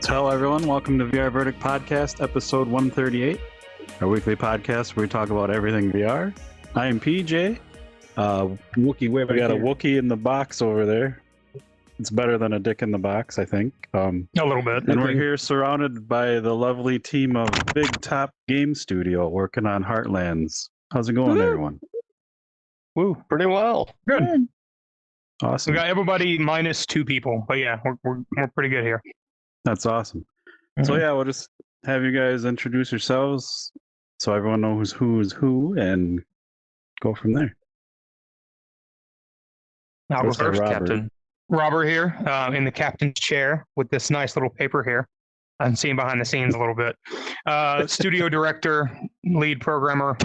Hello, everyone. Welcome to VR Verdict Podcast, episode 138, our weekly podcast where we talk about everything VR. I am PJ. Wookie, We got a Wookie in the box over there. It's better than a dick in the box, I think. A little bit. And we're here surrounded by the lovely team of Big Top Game Studio working on Heartlands. How's it going, everyone? Woo, pretty well. Good. Awesome. We got everybody minus 2 people, but yeah, we're pretty good here. That's awesome. So yeah, we'll just have you guys introduce yourselves so everyone knows who's who and go from there. I'll go Let's start first, Robert. Captain. Robert here, in the captain's chair with this nice little paper here. I'm seeing behind the scenes a little bit. Studio director, lead programmer,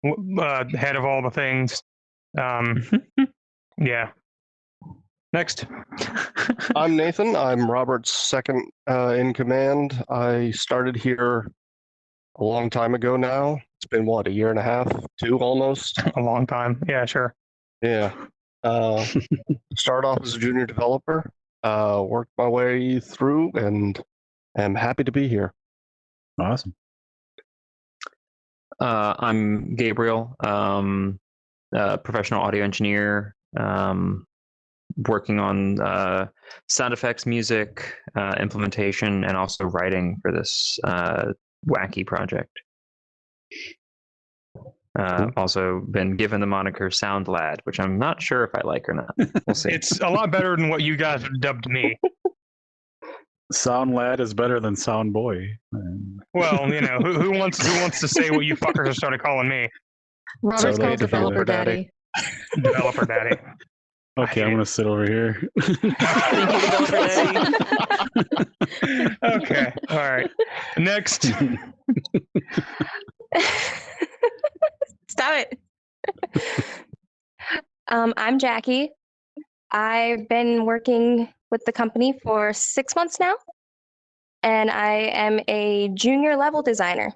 head of all the things. Yeah. Next. I'm Nathan. I'm Robert's second in command. I started here a long time ago now. It's been, what, a year and a half, 2 almost? A long time. Yeah, sure. Yeah. Started off as a junior developer, worked my way through, and am happy to be here. Awesome. I'm Gabriel, professional audio engineer, working on sound effects, music, implementation, and also writing for this wacky project. Also been given the moniker Sound Lad, which I'm not sure if I like or not. We'll see. It's a lot better than what you guys dubbed me. Sound Lad is better than Sound Boy. Well, you know, who wants to say what you fuckers have started calling me? Robert's Totally called Developer Daddy. Developer Daddy. Okay, I'm going to sit over here. Okay, all right. Next. Stop it. I'm Jackie. I've been working with the company for 6 months now, and I am a junior level designer.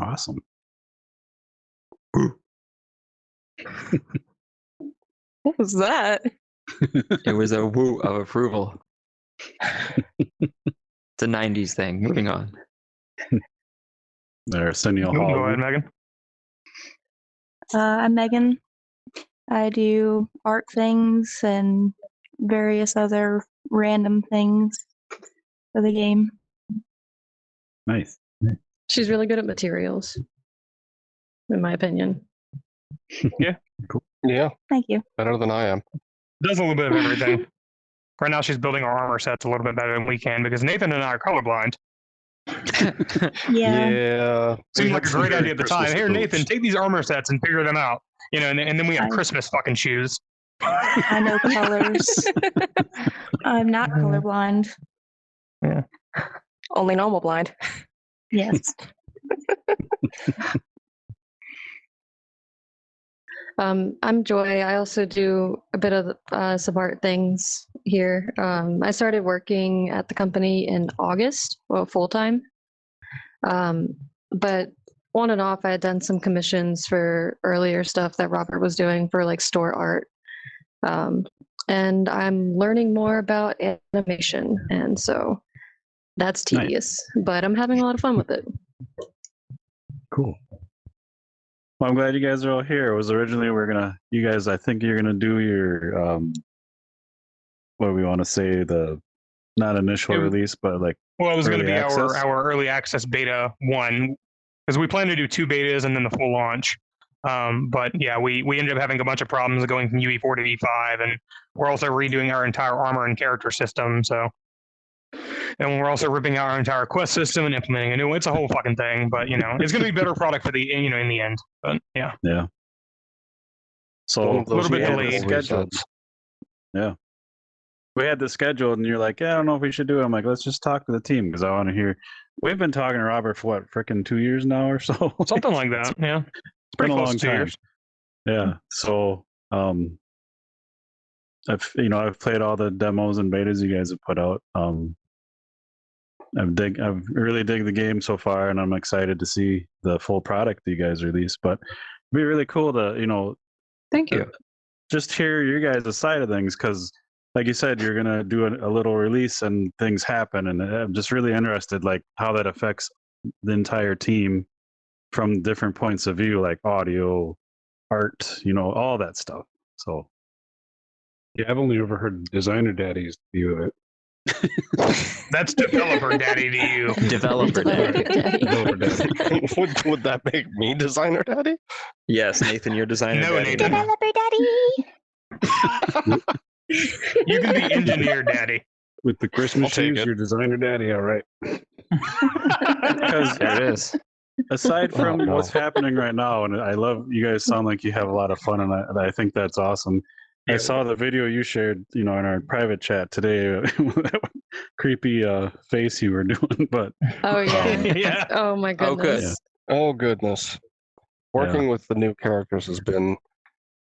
Awesome. What was that? It was a woo of approval. It's a 90s thing. Moving on. There, Arsenio Go Hall. ahead, Megan. I'm Megan. I do art things and various other random things for the game. Nice. She's really good at materials, in my opinion. Yeah, Thank you. better than I am. Does a little bit of everything. Right now, she's building our armor sets a little bit better than we can because Nathan and I are colorblind. Yeah. Seemed We like had a some great very idea at the time. Christmas Here, boots. Nathan, take these armor sets and figure them out. You know, and then we have I- Christmas fucking shoes. I know colors. I'm not colorblind. Only normal blind. Yes. I'm Joy. I also do a bit of some art things here. I started working at the company in August, well, full time. But on and off, I had done some commissions for earlier stuff that Robert was doing for like store art. And I'm learning more about animation. And so that's Nice. tedious, but I'm having a lot of fun with it. Cool. Well, I'm glad you guys are all here. It was originally you guys, I think you're gonna do your what do we want to say, the not initial It- release, but like Well, it was going to Early be access? our early access beta 1 because we plan to do 2 betas and then the full launch. But yeah, we ended up having a bunch of problems going from UE4 to E5, and we're also redoing our entire armor and character system. So, and we're also ripping out our entire quest system and implementing a new one. It's a whole fucking thing, but you know, it's going to be better product for the in the end. But yeah, yeah. So One of those little bit manual delayed. scheduled. resets. Yeah. We had this scheduled, and you're like, yeah, I don't know if we should do it. I'm like, let's just talk to the team because I want to hear. We've been talking to Robert for what, frickin' 2 years now or so? something like that. Yeah, it's It's pretty been a close long to 2 time. years. Yeah. So, I've played all the demos and betas you guys have put out. I've really dig the game so far, and I'm excited to see the full product that you guys release. But it'd be really cool to Thank you. just hear your guys' side of things, because like you said, you're gonna do a little release and things happen, and I'm just really interested like how that affects the entire team from different points of view, like audio, art, all that stuff. So Yeah, I've only ever heard Designer Daddy's view of it. That's developer daddy to you. Developer Day. Developer Daddy. Would that make me designer daddy? Yes, Nathan, you're designer. No, daddy. Nathan. Developer daddy. You can be engineer daddy. With the Christmas I'll take shoes, it. you're Designer Daddy, all right. because There it is. aside from Oh, no. what's happening right now, and I love you guys sound like you have a lot of fun, and I think that's awesome. I saw the video you shared, in our private chat today. Creepy face you were doing, but Oh yeah. Yeah. Oh my Oh, good. goodness. Oh goodness. Working with the new characters has been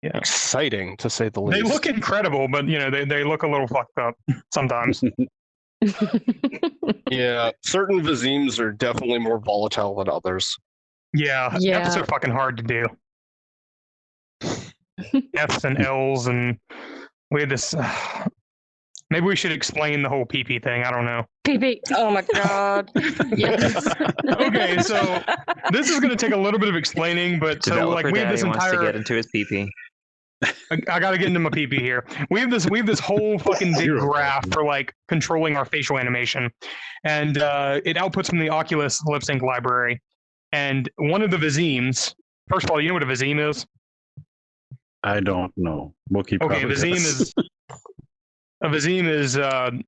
Yeah. exciting to say the They least. look incredible, but they look a little fucked up sometimes. Yeah, certain Vizims are definitely more volatile than others. Yeah, Yeah. F's are fucking hard to do. F's and L's, and we had this. Maybe we should explain the whole PP thing. I don't know. PP. Oh my god. Yes. Okay, so this is going to take a little bit of explaining, but so Developer like we have Daddy this wants to entire. get into his PP. I got to get into my PP here. We have this whole fucking big graph for like controlling our facial animation, and it outputs from the Oculus lip sync library. And one of the Vizims. First of all, you know what a Vizim is? I don't know. Wookie Okay, probably Vizim does. is a Vizim is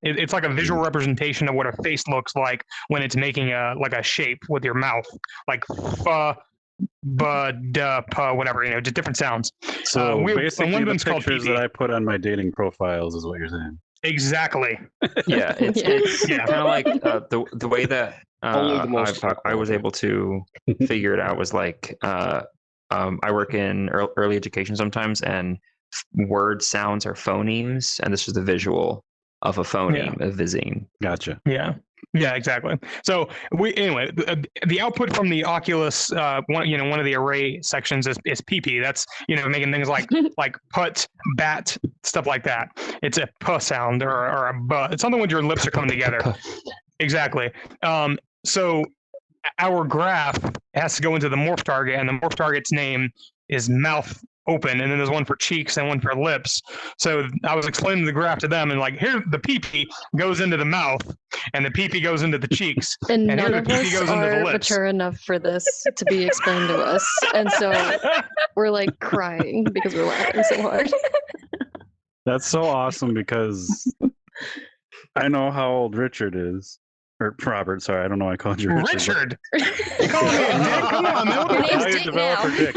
it's like a visual representation of what a face looks like when it's making a shape with your mouth, like whatever, just different sounds. So we have- basically, one of the them's called pictures PP. that I put on my dating profiles is what you're saying. Exactly. Yeah, it's Yeah. kind of like the way that Only the most I was able to figure it out was like I work in early education sometimes, and word sounds are phonemes, and this was the visual of a phoneme, a Vizim. Gotcha. Yeah. Yeah, exactly. So the output from the Oculus, one of the array sections is PP. That's making things like put, bat, stuff like that. It's a p sound or a b. It's something when your lips are coming together. Exactly. So our graph has to go into the morph target, and the morph target's name is mouth open, and then there's one for cheeks and one for lips. So I was explaining the graph to them, and like, here the PP goes into the mouth, and the PP goes into the cheeks. And And here none the of PP us goes into the are lips. mature enough for this to be explained to us. And so we're like crying because we're laughing so hard. That's so awesome because I know how old Richard is. Or Robert, sorry, I don't know why I called you Richard. Richard, you calling me a dick? Come on, man. What Your the name's Now you're Dick Developer now. Dick.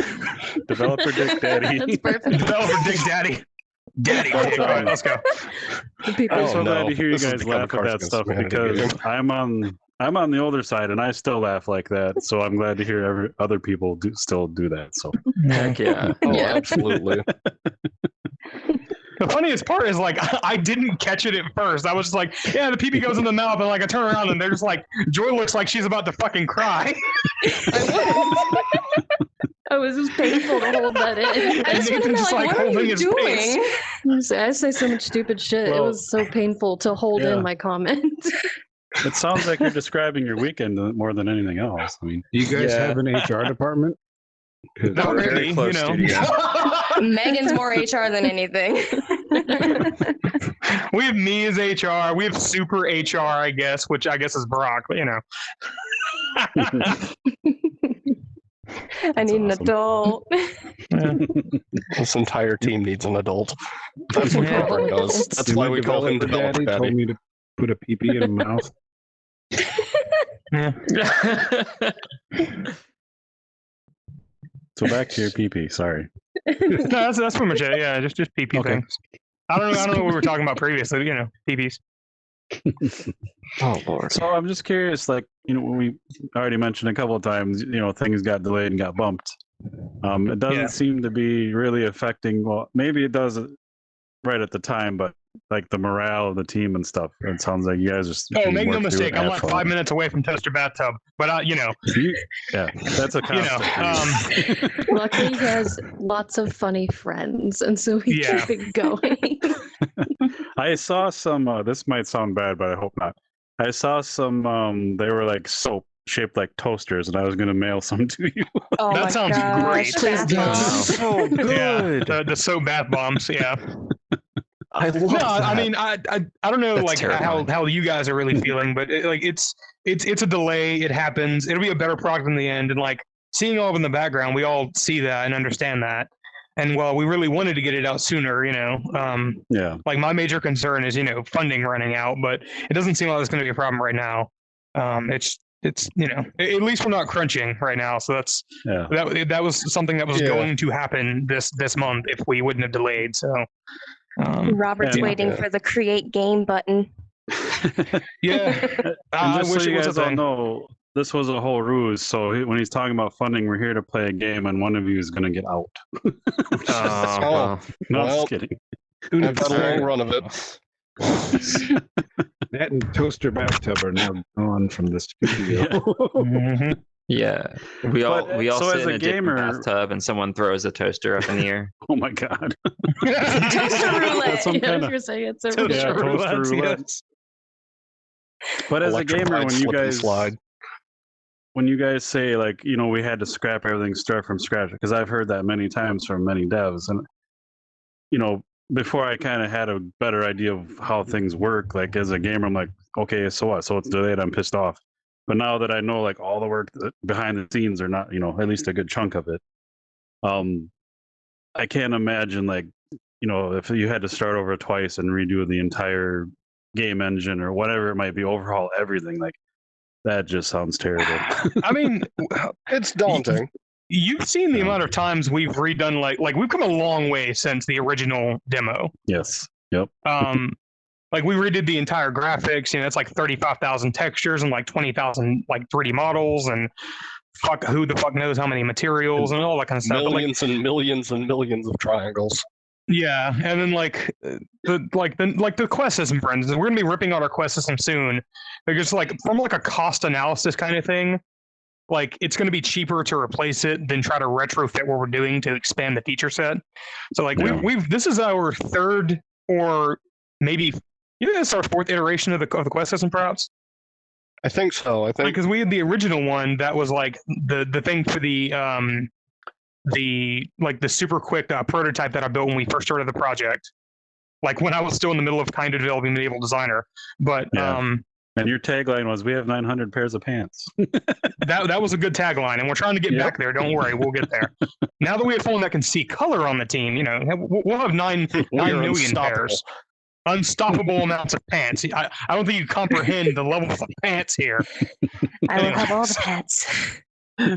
Developer Dick Daddy. That's perfect. Developer Dick Daddy. Daddy Dick. All right, let's go. The people. I'm Oh, so glad no. to hear you This has guys become a laugh at Cards that Against stuff Humanity because I'm on the older side and I still laugh like that. So I'm glad to hear other people still do that. So Heck yeah. Oh, Yeah. absolutely. The funniest part is like I didn't catch it at first. I was just like, yeah, the PP goes in the mouth, and like I turn around and there's like Joy looks like she's about to fucking cry. I was just painful to hold that in. And Nathan's just like what are holding you his face. doing? I say so much stupid shit. It Well, was so painful to hold yeah. in my comment. it sounds like you're describing your weekend more than anything else. I mean, Do you guys Yeah. have an HR department? 'Cause Not Very really, close Megan's more HR than anything. We have me as HR. We have super HR, I guess, which I guess is Brock, but I need an awesome. adult. This entire team needs an adult. That's what Yeah. Robert does. That's why my we call him Developer Told Daddy. me to put a pee-pee in a mouth. so back to your PP. Sorry. No, that's pretty much it. Yeah, just PP Okay. things. I don't know what we were talking about previously. PPs. Oh Lord. So I'm just curious, like, when we already mentioned a couple of times, things got delayed and got bumped. It doesn't Yeah. seem to be really affecting, well, maybe it does right at the time, but like the morale of the team and stuff. It sounds like you guys are. Oh, make no work through mistake, it, I'm have like fun. 5 minutes away from Toaster Bathtub, but Yeah, that's a you know, constant. for you. Luckily, he has lots of funny friends, and so he Yeah. keep it going. I saw some. This might sound bad, but I hope not. I saw some. They were like soap shaped like toasters, and I was gonna mail some to you. Oh That my sounds gosh, great. Please bath don't. bombs. So yeah, good. the soap bath bombs, yeah. I love No, that. I mean, I don't know, That's like terrifying. how you guys are really feeling, but it's a delay. It happens. It'll be a better product in the end, and like seeing all of in the background, we all see that and understand that. And while we really wanted to get it out sooner, Yeah. like my major concern is funding running out, but it doesn't seem like it's going to be a problem right now. It's at least we're not crunching right now, so Yeah. that was something that was Yeah. going to happen this month if we wouldn't have delayed. So. Robert's And- waiting for the create game button. Yeah, And I just wish so it you was a guys all thing. know, this was a whole ruse. So when he's talking about funding, we're here to play a game, and one of you is going to get out. Oh, well. No, I'm Well, just kidding. Who I've had a long knew? run of it. That and toaster bathtub are now gone from the studio. Mhm. Yeah, we all But, we all so sit as in a a different gamer- bathtub, and someone throws a toaster up in the air. Oh my god. Toaster roulette. That's some Yeah, I kind was of. gonna say it's a Toaster Yeah, ritual. toaster roulette. yes. But as a gamer, Electrified when you slip and guys slide. when you guys say like we had to scrap everything, start from scratch, because I've heard that many times from many devs, and before I kind of had a better idea of how things work, like as a gamer, I'm like, okay, so what? So it's delayed. I'm pissed off. But now that I know like all the work behind the scenes, or not, at least a good chunk of it, I can't imagine like if you had to start over twice and redo the entire game engine or whatever it might be, overhaul everything, like that just sounds terrible. I mean, It's daunting. you've seen the amount of times we've redone like we've come a long way since the original demo. Yes. Yep. Like we redid the entire graphics. It's like 35,000 textures and like 20,000 like 3D models and who the fuck knows how many materials and all that kind of stuff. But, like, Millions and millions and millions of triangles. yeah, and then the quest system, for instance, we're gonna be ripping out our quest system soon. Because like from like a cost analysis kind of thing, like it's gonna be cheaper to replace it than try to retrofit what we're doing to expand the feature set. So like Yeah. we've this is our third or maybe it's our fourth iteration of the quest system, perhaps. I think so. I think Because we had the original one that was like the thing for the super quick prototype that I built when we first started the project, like when I was still in the middle of kind of developing Medieval Designer. But Yeah. And your tagline was, "We have 900 pairs of pants." that was a good tagline, and we're trying to get Yep. back there. Don't worry, we'll get there. Now that we have someone that can see color on the team, we'll have 9 we are million unstoppable. pairs. Unstoppable amounts of pants. I don't think you comprehend the level of pants here. I will have all the pets.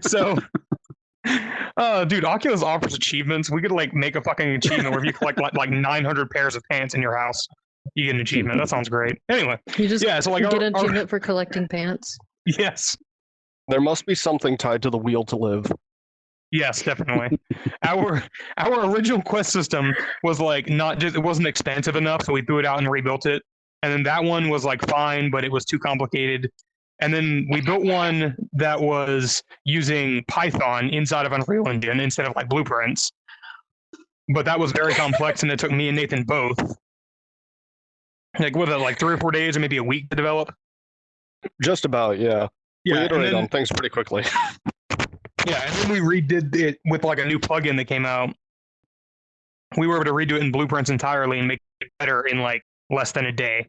So, dude, Oculus offers achievements. We could like make a fucking achievement where if you collect like 900 pairs of pants in your house, you get an achievement. That sounds great. Anyway, You just yeah. So like, get an achievement for collecting pants. yes, there must be something tied to the wheel to live. yes, definitely. our original quest system was like it wasn't expansive enough, so we threw it out and rebuilt it. And then that one was like fine, but it was too complicated. And then we built one that was using Python inside of Unreal Engine instead of like blueprints. But that was very complex, and it took me and Nathan both like 3 or 4 days or maybe a week to develop. Just about, yeah. We and iterate then- on things pretty quickly. Yeah, and then we redid it with like a new plugin that came out. We were able to redo it in blueprints entirely and make it better in like less than a day.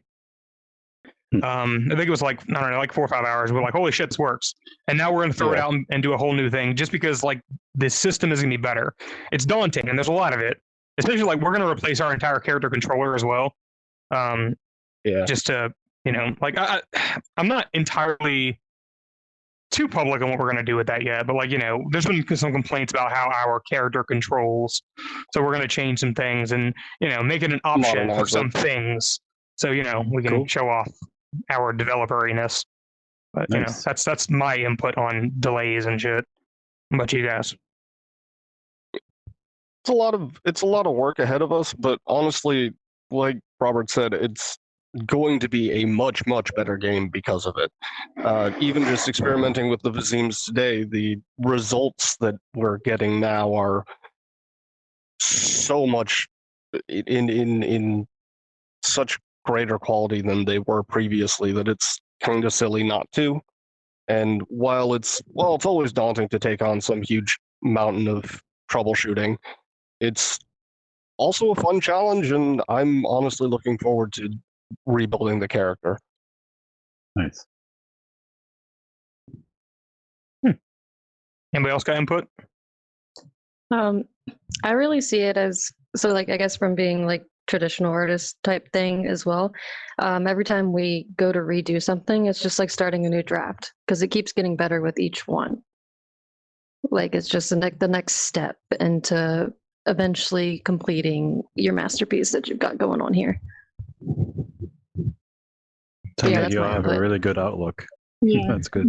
I think it was like, I don't know, like 4 or 5 hours. We're like, holy shit, this works. And now we're going to throw it Yeah. out and do a whole new thing just because like the system is going to be better. It's daunting and there's a lot of it. Especially like we're going to replace our entire character controller as well. Yeah. Just to, like I'm not entirely too public on what we're going to do with that yet, but like, there's been some complaints about how our character controls. So we're going to change some things and, make it an option for Modernize some it. things. So, we can Cool. show off our developeriness. But, Nice. that's my input on delays and shit. What about you guys? It's a lot of work ahead of us, but honestly, like Robert said, it's going to be a much, much better game because of it. Even just experimenting with the Vizims today, the results that we're getting now are so much in such greater quality than they were previously that it's kind of silly not to. And while it's always daunting to take on some huge mountain of troubleshooting, it's also a fun challenge, and I'm honestly looking forward to rebuilding the character. Nice. Anybody else got input? I really see it as so like I guess from being like traditional artist type thing as well. Every time we go to redo something, it's just like starting a new draft because it keeps getting better with each one. Like it's just the next step into eventually completing your masterpiece that you've got going on here. Sounds Yeah, like that's you my all have a input. really good outlook. Yeah. That's good.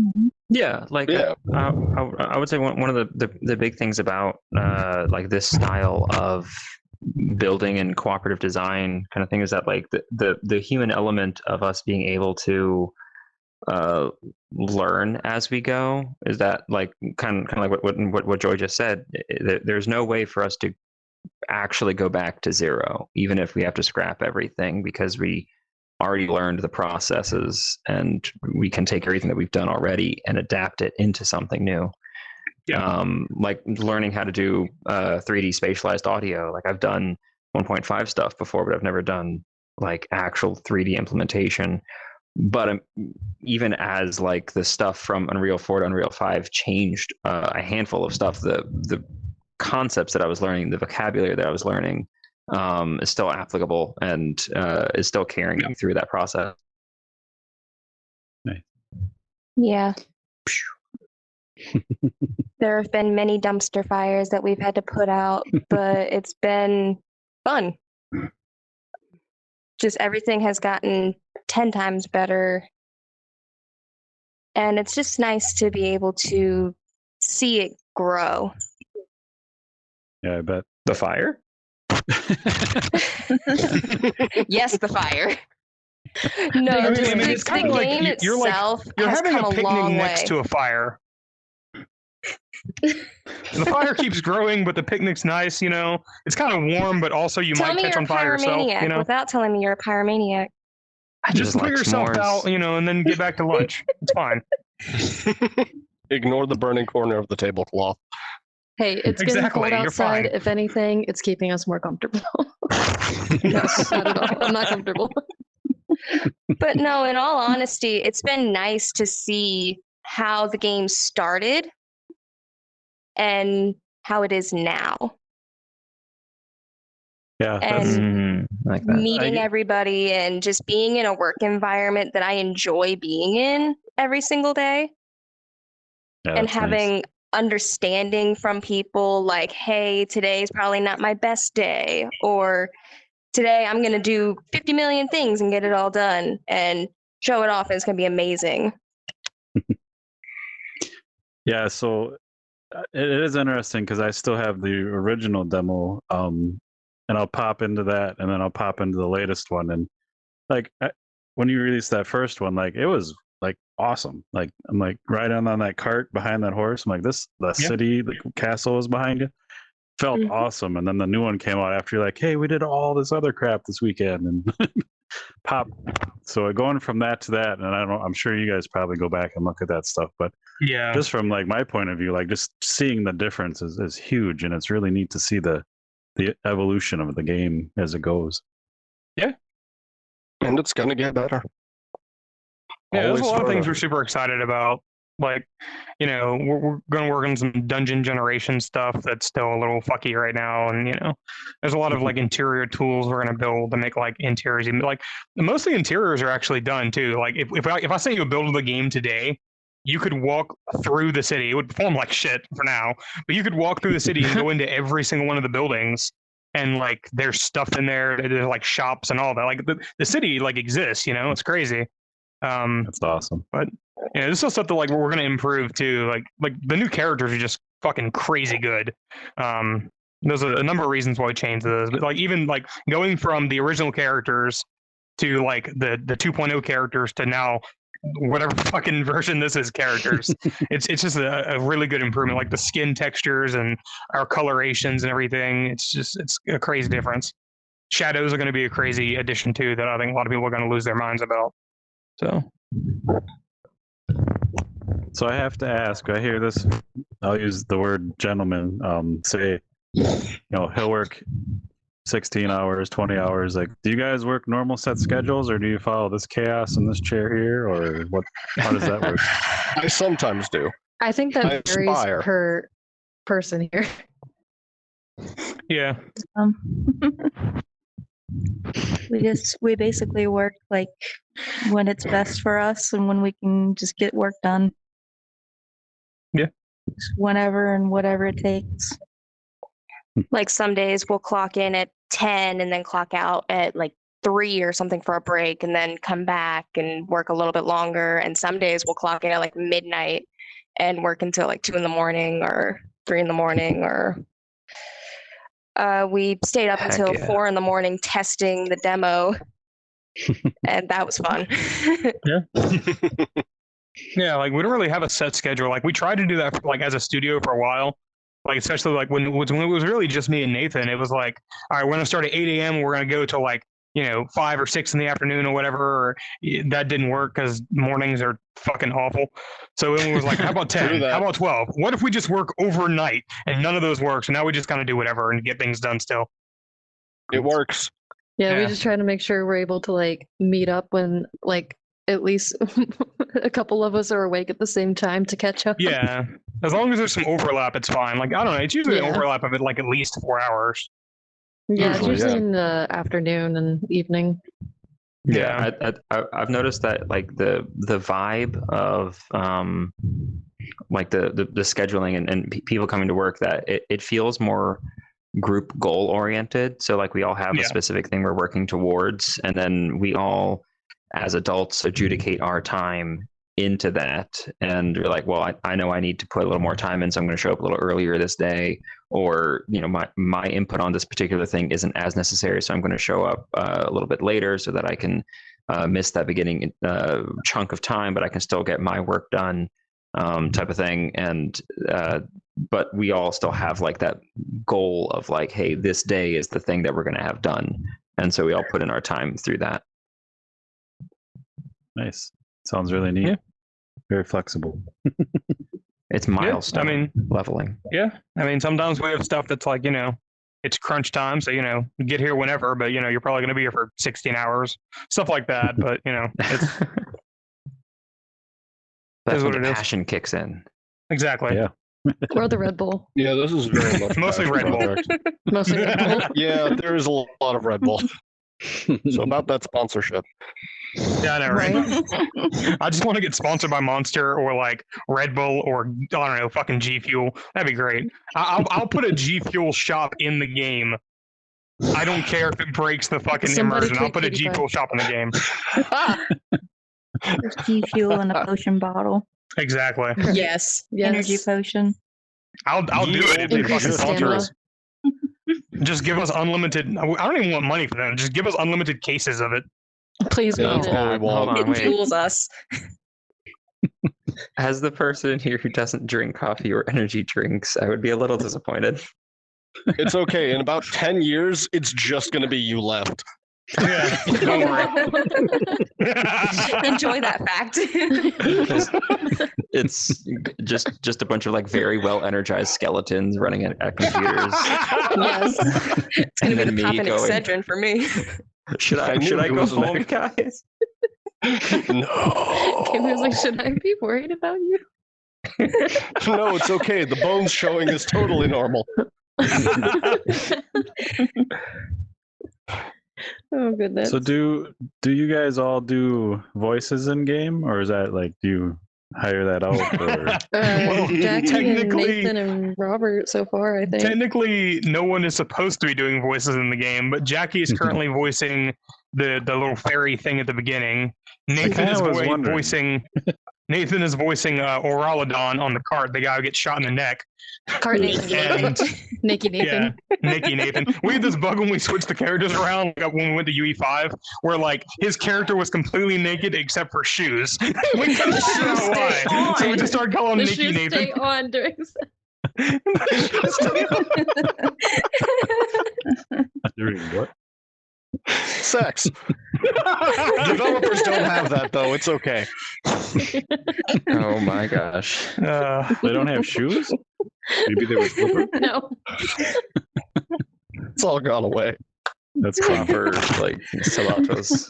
Yeah, like Yeah. I would say one of the big things about like this style of building and cooperative design kind of thing is that like the human element of us being able to learn as we go is that like kind of like what Joy just said. There's no way for us to actually go back to zero, even if we have to scrap everything, because we already learned the processes and we can take everything that we've done already and adapt it into something new. Like learning how to do 3D spatialized audio. Like I've done 1.5 stuff before, but I've never done like actual 3D implementation. But even as like the stuff from Unreal 4 to Unreal 5 changed a handful of stuff, the concepts that I was learning, the vocabulary that I was learning is still applicable and is still carrying me through that process. Yeah. There have been many dumpster fires that we've had to put out, but it's been fun. Just everything has gotten 10 times better. And it's just nice to be able to see it grow. Yeah, I bet. The fire? Yes, the fire. No, I mean, just it's the kinda like game you're like- itself You're has having come a a picnic long next way. to a fire. The fire keeps growing, but the picnic's nice, you know. It's kind of warm, but also you Tell might me catch you're a on fire yourself, pyromaniac you know. without telling me you're a pyromaniac. Just put like yourself s'mores. out, you know, and then get back to lunch. It's fine. Ignore the burning corner of the tablecloth. Hey, it's getting Exactly, cold you're outside. fine. If anything, it's keeping us more comfortable. Yes. Not at all. I'm not comfortable. But no, in all honesty, it's been nice to see how the game started and how it is now. Yeah, that's And Like that. meeting I- everybody and just being in a work environment that I enjoy being in every single day. yeah, And that's nice. having understanding from people like, hey, today's probably not my best day, or today I'm going to do 50 million things and get it all done and show it off, and it's going to be amazing. Yeah, so it is interesting because I still have the original demo, and I'll pop into that, and then I'll pop into the latest one, and like when you released that first one, like it was like awesome. Like I'm like riding on that cart behind that horse. I'm like, the city, the castle is behind you. Felt Mhm. awesome. And then the new one came out after you're like, hey, we did all this other crap this weekend, and pop. So going from that to that, and I'm sure you guys probably go back and look at that stuff, but Yeah. just from like my point of view, like just seeing the difference is huge, and it's really neat to see the evolution of the game as it goes. And it's going to get better. Yeah, there's a Always lot of things further. we're super excited about. Like, you know, we're going to work on some dungeon generation stuff that's still a little fucky right now. And, you know, there's a lot of like interior tools we're going to build to make like interiors. Like, most of the interiors are actually done too. Like, if I sent you a build of the game today, you could walk through the city. It would perform like shit for now, but you could walk through the city and go into every single one of the buildings. And like, there's stuff in there. There's like shops and all that. Like, the city like exists. You know, it's crazy. That's awesome. Yeah, this is stuff that like we're gonna improve too. Like the new characters are just fucking crazy good. There's a number of reasons why we changed this, but like even like going from the original characters to like the 2.0 characters to now whatever fucking version this is characters. it's just a really good improvement, like the skin textures and our colorations and everything. It's a crazy difference. Shadows are going to be a crazy addition too that I think a lot of people are going to lose their minds about. So I have to ask, I hear this, I'll use the word gentleman, say, he'll work 16 hours, 20 hours. Like, do you guys work normal set schedules, or do you follow this chaos in this chair here, or what? How does that work? I sometimes do. I think I that varies aspire. per person here. Yeah. We basically work like when it's best for us and when we can just get work done. Yeah. Just whenever and whatever it takes. Like some days we'll clock in at 10 and then clock out at like 3 or something for a break and then come back and work a little bit longer. And some days we'll clock in at like midnight and work until like 2 in the morning or 3 in the morning, or we stayed up Heck until yeah. 4 in the morning testing the demo. And that was fun. Yeah, like we don't really have a set schedule. Like we tried to do that for, like as a studio for a while. Like especially like when it was really just me and Nathan, it was like, all right, we're gonna start at 8 a.m. We're gonna go till like 5 or 6 in the afternoon or whatever. Or that didn't work because mornings are fucking awful. So it was like, how about 10? How about 12? What if we just work overnight and none of those work? So now we just kind of do whatever and get things done still. It works. Yeah, we Yeah. just try to make sure we're able to like meet up when like at least a couple of us are awake at the same time to catch up. Yeah, as long as there's some overlap, it's fine. Like I don't know, it's usually an Yeah. overlap of it like at least 4 hours. Yeah, it's Usually, usually yeah. in the afternoon and evening. Yeah. I've noticed that like the vibe of like the scheduling and people coming to work, that it feels more group goal oriented. So like we all have Yeah. a specific thing we're working towards, and then we all as adults adjudicate our time into that, and you're like, well, I know I need to put a little more time in, so I'm going to show up a little earlier this day, or my input on this particular thing isn't as necessary, so I'm going to show up a little bit later so that I can miss that beginning chunk of time, but I can still get my work done, type of thing. And but we all still have like that goal of like, hey, this day is the thing that we're going to have done, and so we all put in our time through that. Nice. Sounds really neat. Yeah. Very flexible. It's milestone leveling. Yeah, I mean, sometimes we have stuff that's like, it's crunch time, so get here whenever, but you're probably going to be here for 16 hours, stuff like that. But it's That's is when what the it is. passion kicks in. exactly. Yeah. Or the Red Bull. Yeah, this is very much Mostly Red Bull. project. Mostly Red Bull. Yeah, there is a lot of Red Bull. So about that sponsorship. Yeah, I know, right? I just want to get sponsored by Monster or like Red Bull or I don't know, fucking G Fuel. That'd be great. I'll put a G Fuel shop in the game. I don't care if it breaks the fucking Somebody immersion. I'll take put a G 85. Fuel shop in the game. There's G Fuel in a potion bottle. Exactly. Yes. Energy Yes. potion. I'll do it if they Increase fucking the sponsor stamina. us. Just give us unlimited. I don't even want money for that. Just give us unlimited cases of it. Please Yeah, read that's it. all we Hold want. on, It wait. fuels us. As the person here who doesn't drink coffee or energy drinks, I would be a little disappointed. It's okay. In about 10 years, it's just going to be you left. Yeah. Don't worry. Enjoy that fact. It's just a bunch of like very well energized skeletons running at computers. Yes. It's gonna And be then the me popping going, Excedrin for me. Should I I knew it go was home, an guys? No. Kim was like, should I be worried about you? No, it's okay. The bones showing is totally normal. Oh goodness. So do you guys all do voices in game, or is that like, do you hire that out? Or Well, Jackie and technically- Nathan and Robert so far, I think. Technically, no one is supposed to be doing voices in the game, but Jackie is currently voicing the little fairy thing at the beginning. Nathan kinda is was wondering. voicing Nathan is voicing Oralodon on the cart, the guy who gets shot in the neck. Cart Nathan. And Nikki Nathan. Nikki Nathan. We had this bug when we switched the characters around when we went to UE5, where like his character was completely naked except for shoes. We couldn't figure out why. So we just started calling him The Nikki shoes Nathan. stay on during During what? Sex. Developers don't have that though. It's okay. Oh my gosh. They don't have shoes? Maybe they were slipper. No. It's all gone away. That's cool. Proper like Salatos.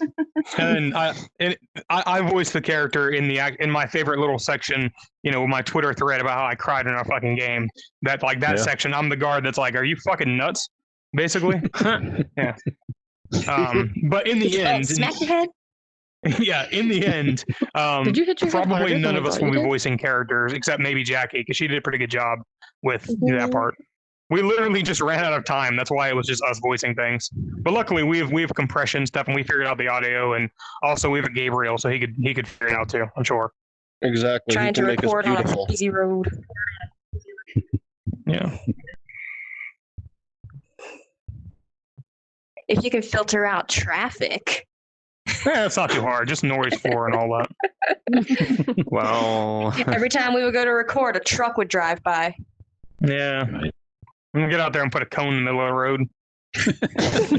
And I voiced the character in my favorite little section, my Twitter thread about how I cried in our fucking game. That Yeah. section, I'm the guard that's like, are you fucking nuts? Basically. Yeah. But in the end, Smack your head. yeah, in the end, Did you hit your head harder probably than none I of us thought will you be did? voicing characters except maybe Jackie, because she did a pretty good job with that Mhm. part. We literally just ran out of time. That's why it was just us voicing things. But luckily, we have compression stuff, and we figured out the audio, and also we have a Gabriel, so he could figure it out too. I'm sure. Exactly. He Trying to can make us record on a beautiful. busy road. Yeah. If you can filter out traffic. Yeah, it's not too hard. Just noise floor and all that. Well, Every time we would go to record, a truck would drive by. Yeah. I'm gonna get out there and put a cone in the middle of the road.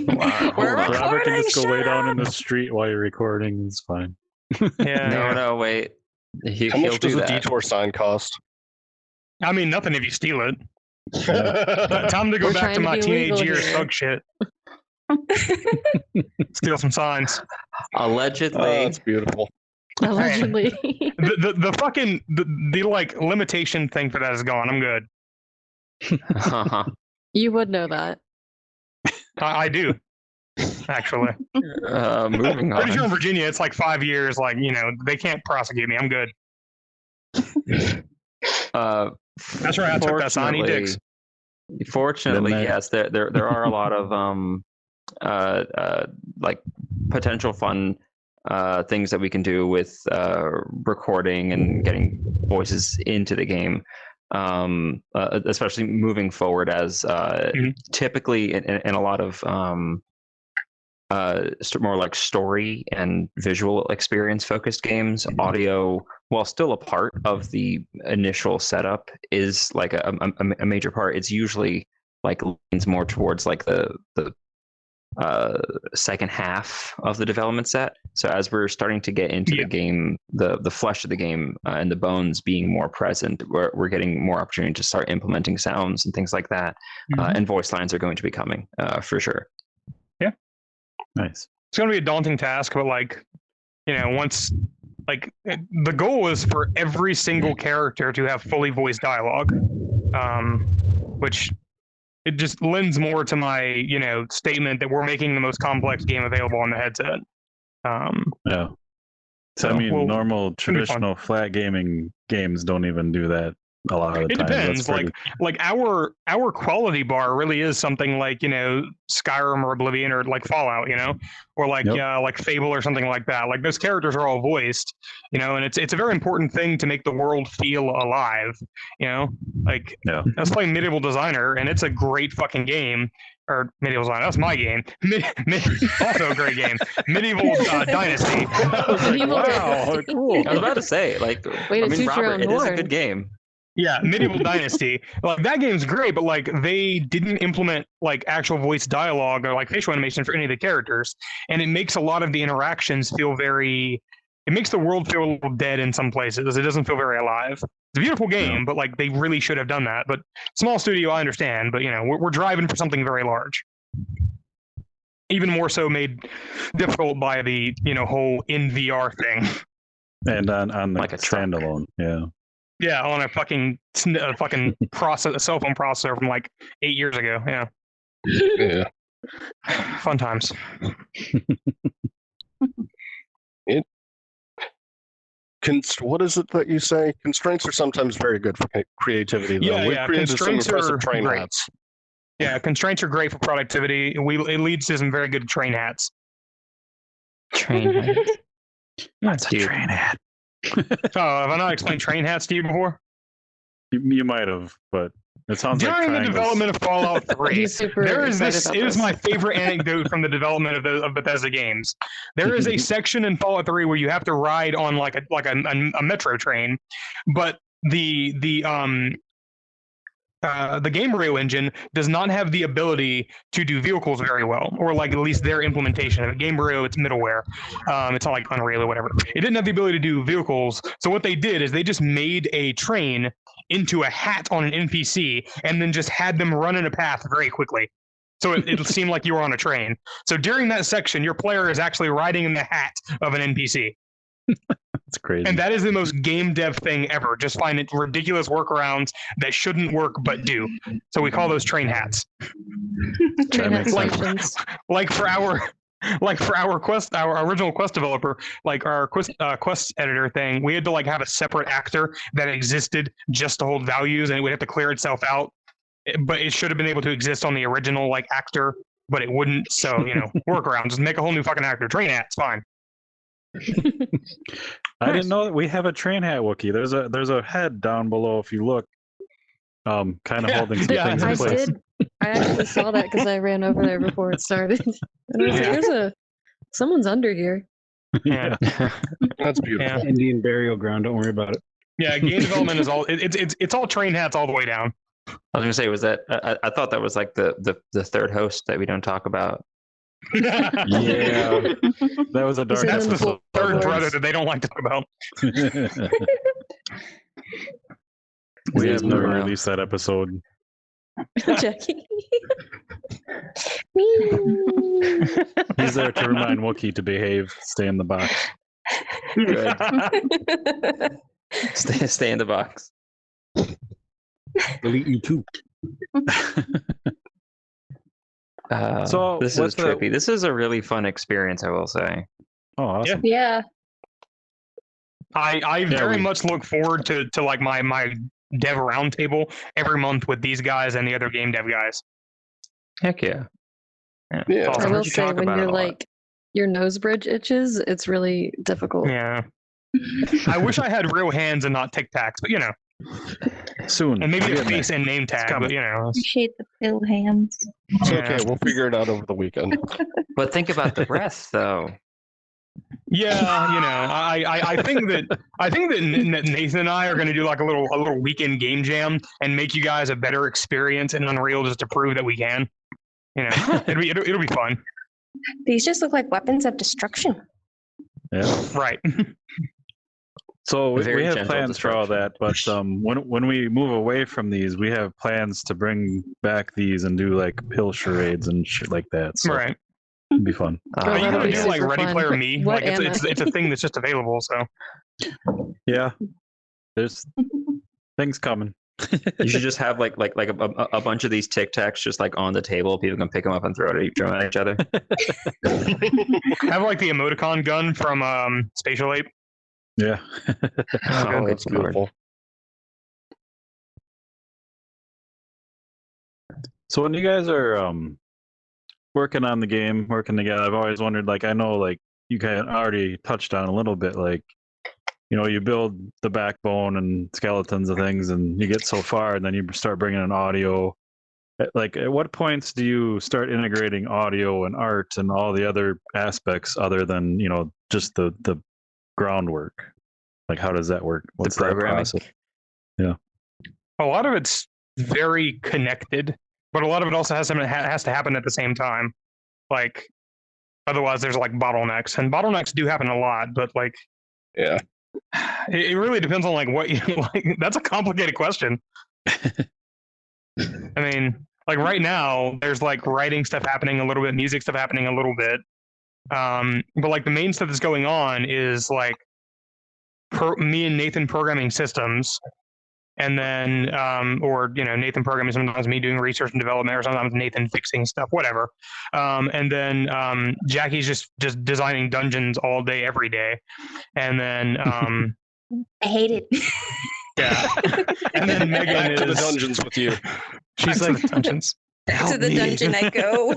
wow. We're Hold on. Robert can just go Shut lay down in up. the street while you're recording. It's fine. Yeah. No, wait. How He'll much does do a that. detour sign cost? I mean, nothing if you steal it. Time to go We're back trying to to my be teenage legal years here. thug shit. Steal some signs. Allegedly. That's beautiful. Allegedly. The fucking the like limitation thing for that is gone. I'm good. You would know that. I do. Actually. Moving Pretty sure in on. Virginia it's like 5 years, like, they can't prosecute me. I'm good. That's right, I took that sign, he dicks. Fortunately, Then that- yes, there are a lot of like potential fun things that we can do with recording and getting voices into the game. Especially moving forward as typically in a lot of more like story and visual experience focused games, audio, while still a part of the initial setup, is like a major part. It's usually like leans more towards like the second half of the development set. So as we're starting to get into the game, the flesh of the game and the bones being more present, we're getting more opportunity to start implementing sounds and things like that. And voice lines are going to be coming for sure. Nice. It's going to be a daunting task, but once the goal is for every single character to have fully voiced dialogue, which it just lends more to my, statement that we're making the most complex game available on the headset. Yeah. So, I So, mean, well, normal be fun. traditional flat gaming games don't even do that a lot of the It time. depends. Like our quality bar really is something like Skyrim or Oblivion or like Fallout, or like Yep. like Fable or something like that. Like those characters are all voiced, and it's a very important thing to make the world feel alive. Like Yeah. I was playing Medieval Designer and it's a great fucking game. Or Medieval Designer, that's my game. Also a great game. Medieval Dynasty. I was like, Medieval wow, Dynasty. cool. I was about to say, like, Way to I mean, toot your Robert, own it is a horn. good game. Yeah, Medieval Dynasty. Like that game's great, but like they didn't implement like actual voice dialogue or like facial animation for any of the characters, and it makes a lot of the interactions feel very. It makes the world feel a little dead in some places. It doesn't feel very alive. It's a beautiful game, but like they really should have done that. But small studio, I understand. But we're driving for something very large. Even more so made difficult by the whole in VR thing. And on the Like a truck. standalone. Yeah. Yeah, on a fucking a cell phone processor from like 8 years ago. Yeah, Yeah. fun times. What is it that you say? Constraints are sometimes very good for creativity, though. Yeah, We've yeah, created some constraints impressive are train great. hats. Yeah, constraints are great for productivity. It leads to some very good train hats. Train. That's a Cute. train hat. Have I not explained train hats to you before? You might have, but it sounds like During the triangles. development of Fallout 3, He's super there is excited this. about It is this. my favorite anecdote from the development of Bethesda games. There is a section in Fallout 3 where you have to ride on like a metro train, but the Gamebryo engine does not have the ability to do vehicles very well, or like at least their implementation of it. Gamebryo, it's middleware. It's not like Unreal or whatever. It didn't have the ability to do vehicles. So what they did is they just made a train into a hat on an NPC and then just had them run in a path very quickly. So it seemed like you were on a train. So during that section, your player is actually riding in the hat of an NPC. It's crazy. And that is the most game dev thing ever. Just find it ridiculous workworkarounds that shouldn't work but do. So we call those train hats. Train makes hat sense. solutions. Like for our quest, our original quest developer, like our quest editor thing, we had to like have a separate actor that existed just to hold values, and it would have to clear itself out. But it should have been able to exist on the original like actor, but it wouldn't. So workaround, just make a whole new fucking actor. Train hat, it's fine. I didn't know that we have a train hat Wookiee. There's a head down below if you look. Kind of Yeah, holding some yeah, things in I place. did. I actually saw that because I ran over there before it started. And I was like, Yeah. someone's under here. Yeah. That's beautiful. Yeah. Indian burial ground. Don't worry about it. Yeah, game development is all it's all train hats all the way down. I was gonna say, was that I thought that was like the third host that we don't talk about. Yeah, that was a dark it That's in the episode. third Lords? brother that they don't like to talk about. We Please have never move on. released that episode. Jackie. He's there to remind Wookiee to behave, stay in the box. Good. Stay in the box. Delete you too. So, This what's is trippy. This is a really fun experience, I will say. Oh, awesome. Yeah. I very much look forward to like my dev roundtable every month with these guys and the other game dev guys. Heck yeah. Yeah. It's awesome. I will You say talk when about it you're a lot. like your nose bridge itches, it's really difficult. Yeah. I wish I had real hands and not tic tacs, but Soon. and maybe We're a getting face and name tag, but coming. Appreciate the pill hands. It's Yeah. okay. We'll figure it out over the weekend. But think about the breath, though. yeah, I think that Nathan and I are going to do like a little weekend game jam and make you guys a better experience in Unreal just to prove that we can. It'll be fun, These just look like weapons of destruction. Yeah. right? So we Very have gentle plans for all that, but when we move away from these, we have plans to bring back these and do like pill charades and shit like that. So Right. it'd be fun. Oh, Are you that'll gonna be do like super Ready fun. Player Me? What Like am it's a thing that's just available. So Yeah, there's things coming. You should just have like a bunch of these Tic Tacs just like on the table. People can pick them up and throw them at each other. have like the emoticon gun from Spatial Ape. Yeah. Oh, That's Lord. beautiful. So when you guys are working on the game, working together, I've always wondered, like, I know, like, you kind of already touched on a little bit, like, you build the backbone and skeletons of things, and you get so far, and then you start bringing in audio. Like, at what points do you start integrating audio and art and all the other aspects other than, just the groundwork? Like, how does that work? What's that programming. process? A lot of it's very connected, but a lot of it also has to happen at the same time. Like, otherwise, there's like bottlenecks, and bottlenecks do happen a lot. But like, Yeah. it really depends on like what you like. That's a complicated question. I mean, like right now, there's like writing stuff happening a little bit, music stuff happening a little bit. But like the main stuff that's going on is like me and Nathan programming systems, and then Nathan programming, sometimes me doing research and development, or sometimes Nathan fixing stuff, whatever. And then Jackie's just designing dungeons all day, every day, and then I hate it. yeah, and then Megan Back to the is dungeons with you. she's like dungeons. To the dungeon I go.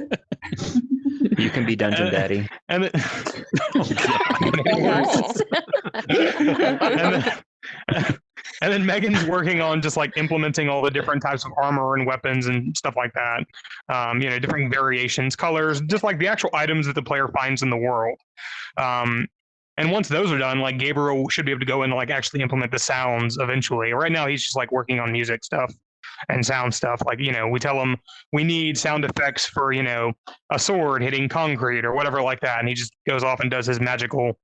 You can be Dungeon Daddy. And then, and then, and then Megan's working on just like implementing all the different types of armor and weapons and stuff like that. Different variations, colors, just like the actual items that the player finds in the world. And once those are done, like Gabriel should be able to go in and like actually implement the sounds eventually. Right now, he's just like working on music stuff and sound stuff. Like, we tell him we need sound effects for, a sword hitting concrete or whatever like that. And he just goes off and does his magical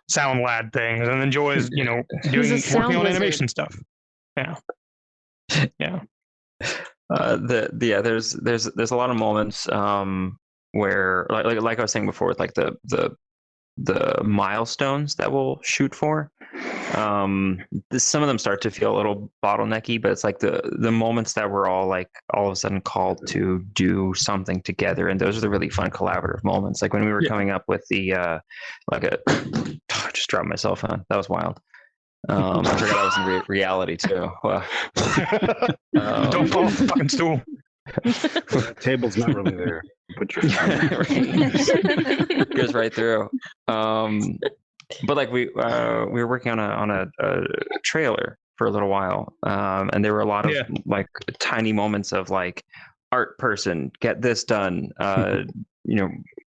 sound lad things and enjoys, doing sound working on wizard. animation stuff. Yeah. Yeah. There's a lot of moments where like I was saying before with like the milestones that we'll shoot for. Some of them start to feel a little bottlenecky, but it's like the moments that we're all like all of a sudden called to do something together, and those are the really fun collaborative moments. Like when we were coming up with the I just dropped my cell phone. That was wild. I forgot I was in reality too. Wow. Don't fall off the fucking stool. The table's not really there. Put your Goes right through. But like we were working on a trailer for a little while, and there were a lot of like tiny moments of like art person, get this done.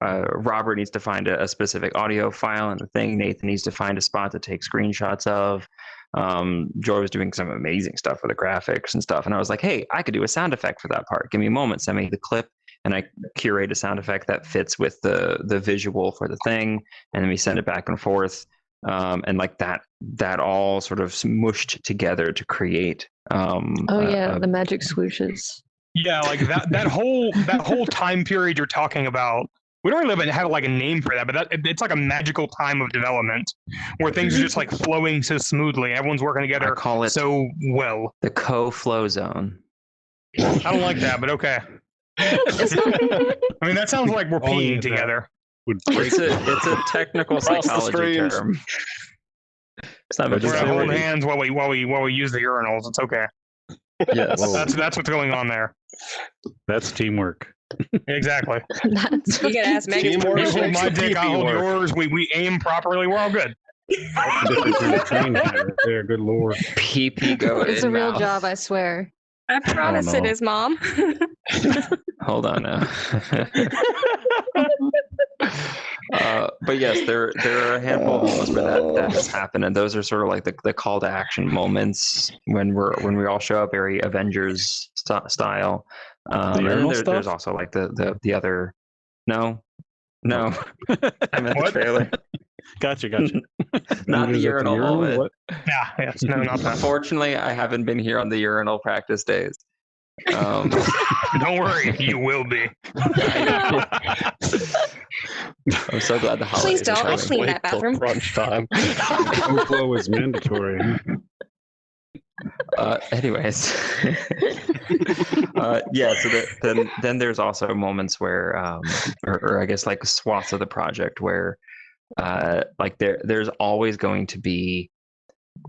Robert needs to find a specific audio file and the thing. Nathan needs to find a spot to take screenshots of. Joy was doing some amazing stuff with the graphics and stuff, and I was like, hey, I could do a sound effect for that part. Give me a moment, send me the clip, and I curate a sound effect that fits with the visual for the thing, and then we send it back and forth, and like that all sort of smushed together to create the magic swooshes. Yeah, like that whole time period you're talking about. We don't really have like a name for that, but it's like a magical time of development where things are just like flowing so smoothly. Everyone's working together I call it so well. the co-flow zone. I don't like that, but okay. I mean, that sounds like we're peeing together. It's a technical Across the psychology streams. term. It's not We're just gonna hold hands while we use the urinals. It's okay. Yes. That's what's going on there. That's teamwork. Exactly. That's You gotta ask Megan. Teamwork. You hold makes my the dick, I PP hold work. yours. We aim properly. We're all good. That's the difference in a train right there. Good lord. PP go it's in a real mouth. job, I swear. I promise it know. is, Mom. Hold on now. But yes, there are a handful of moments where that has happened, and those are sort of like the call to action moments when we all show up very Avengers style. And then urinal there's stuff? also like the other. No, I meant the trailer. Gotcha. Not the Is it urinal moment. What? Yeah, yes, no, not that. Unfortunately, I haven't been here on the urinal practice days. Don't worry, you will be. I'm so glad the holidays Please don't. are I'll coming. clean Wait that till bathroom. crunch time. Co-flow is mandatory. Anyways, yeah. So then there's also moments where, or I guess like swaths of the project where, like there's always going to be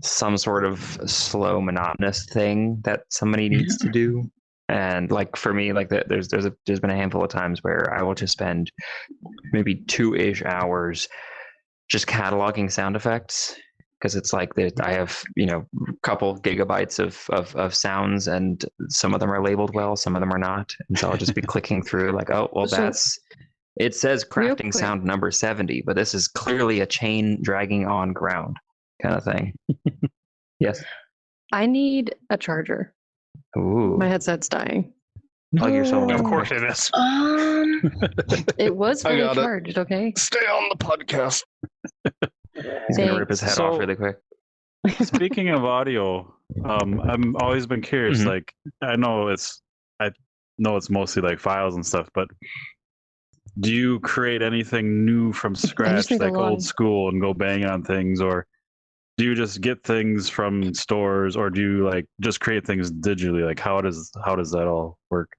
some sort of slow, monotonous thing that somebody needs to do. And like for me, like there's been a handful of times where I will just spend maybe 2-ish hours just cataloging sound effects, because it's like I have a couple gigabytes of sounds, and some of them are labeled well, some of them are not, and so I'll just be clicking through like, oh well, So- it says Real crafting quick. sound number 70, but this is clearly a chain dragging on ground kind of thing. Yes. I need a charger. Ooh. My headset's dying. Plug yourself in. Of course it is. It was I fully got it. charged, okay? Stay on the podcast. He's gonna rip his head off So- really quick. Speaking of audio, I've always been curious. Mhm. Like, I know it's mostly like files and stuff, but do you create anything new from scratch, need a like long- old school, and go bang on things, or do you just get things from stores, or do you like just create things digitally? Like, how does that all work?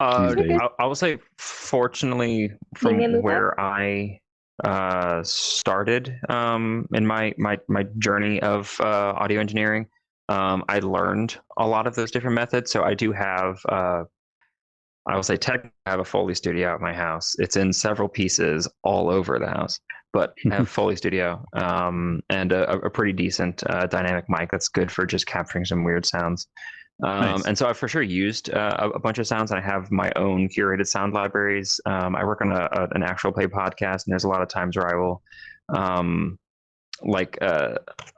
these days? I will say, fortunately, me a from Luca? where I started in my journey of audio engineering, I learned a lot of those different methods. So I do have I will say technically I have a Foley studio at my house. It's in several pieces all over the house, but I have a Foley studio and a pretty decent dynamic mic that's good for just capturing some weird sounds. Nice. And so I've for sure used a bunch of sounds, and I have my own curated sound libraries. I work on an actual play podcast, and there's a lot of times where I will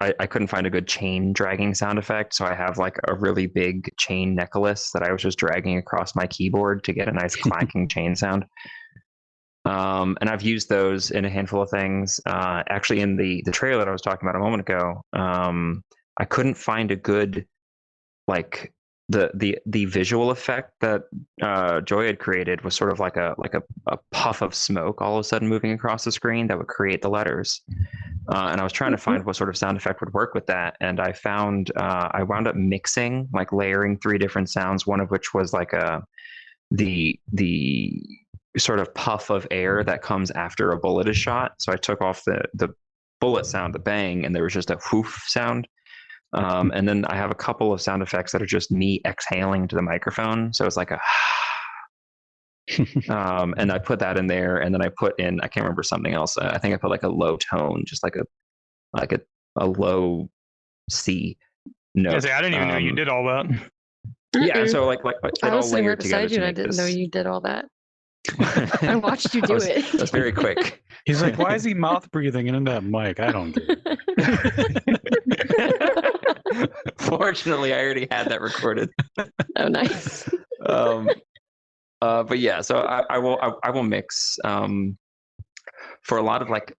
I couldn't find a good chain dragging sound effect, so I have like a really big chain necklace that I was just dragging across my keyboard to get a nice clacking chain sound. And I've used those in a handful of things. Actually, in the trailer that I was talking about a moment ago, I couldn't find a good like the visual effect that Joy had created was sort of like a puff of smoke all of a sudden moving across the screen that would create the letters. And I was trying to find what sort of sound effect would work with that, and I found I wound up mixing, like layering 3 different sounds. One of which was like the sort of puff of air that comes after a bullet is shot. So I took off the bullet sound, the bang, and there was just a whoof sound. And then I have a couple of sound effects that are just me exhaling to the microphone. So it's like a, and I put that in there, and then I put in, I can't remember something else. I think I put like a low tone, just like a low C note. I didn't even know you did all that. Yeah. So like I it all was sitting right layered together beside you, to and I make didn't know this. you did all that. I watched you do it. That's very quick. He's like, why is he mouth breathing into that mic? I don't get it. Fortunately, I already had that recorded. Oh, nice. But yeah, so I will mix for a lot of like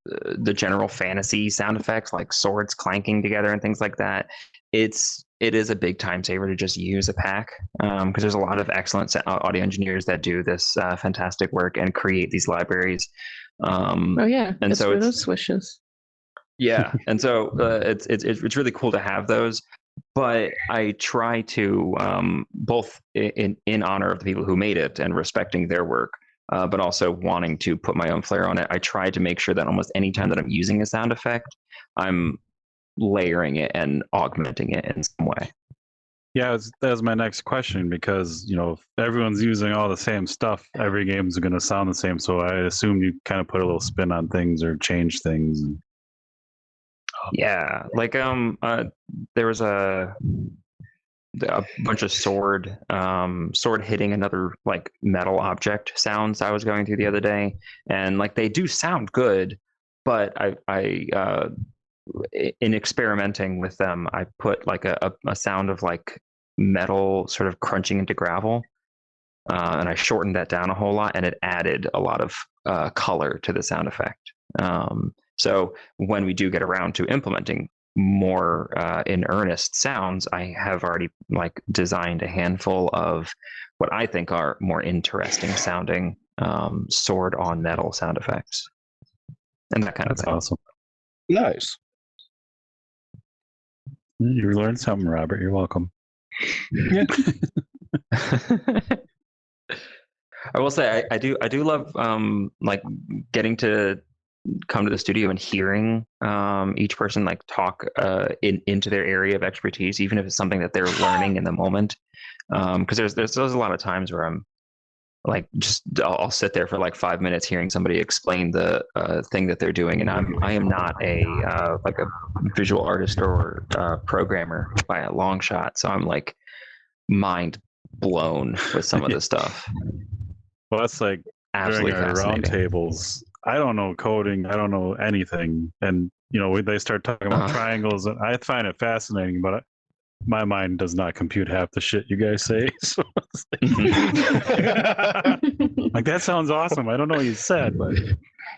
the general fantasy sound effects, like swords clanking together and things like that. It is a big time saver to just use a pack because there's a lot of excellent audio engineers that do this fantastic work and create these libraries. Oh yeah, and it's so for it's those swishes. yeah, and so it's really cool to have those. But I try to both in honor of the people who made it and respecting their work, but also wanting to put my own flair on it. I try to make sure that almost any time that I'm using a sound effect, I'm layering it and augmenting it in some way. Yeah, that was my next question, because if everyone's using all the same stuff, every game is going to sound the same. So I assume you kind of put a little spin on things or change things. Yeah, like there was a bunch of sword hitting another like metal object sounds I was going through the other day, and like they do sound good, but I in experimenting with them, I put like a sound of like metal sort of crunching into gravel, and I shortened that down a whole lot, and it added a lot of color to the sound effect. So when we do get around to implementing more in earnest sounds, I have already like designed a handful of what I think are more interesting sounding sword on metal sound effects and that kind of That's thing. awesome. Nice. You learned something, Robert. You're welcome. I will say I do love like getting to come to the studio and hearing each person like talk into their area of expertise, even if it's something that they're learning in the moment. Because there's a lot of times where I'm like I'll sit there for like 5 minutes hearing somebody explain the thing that they're doing, and I am not a like a visual artist or programmer by a long shot, so I'm like mind blown with some of this stuff. Well, that's like Absolutely during our round fascinating. tables. I don't know coding. I don't know anything. And, they start talking about triangles, and I find it fascinating, but my mind does not compute half the shit you guys say. So it's like, that sounds awesome. I don't know what you said, but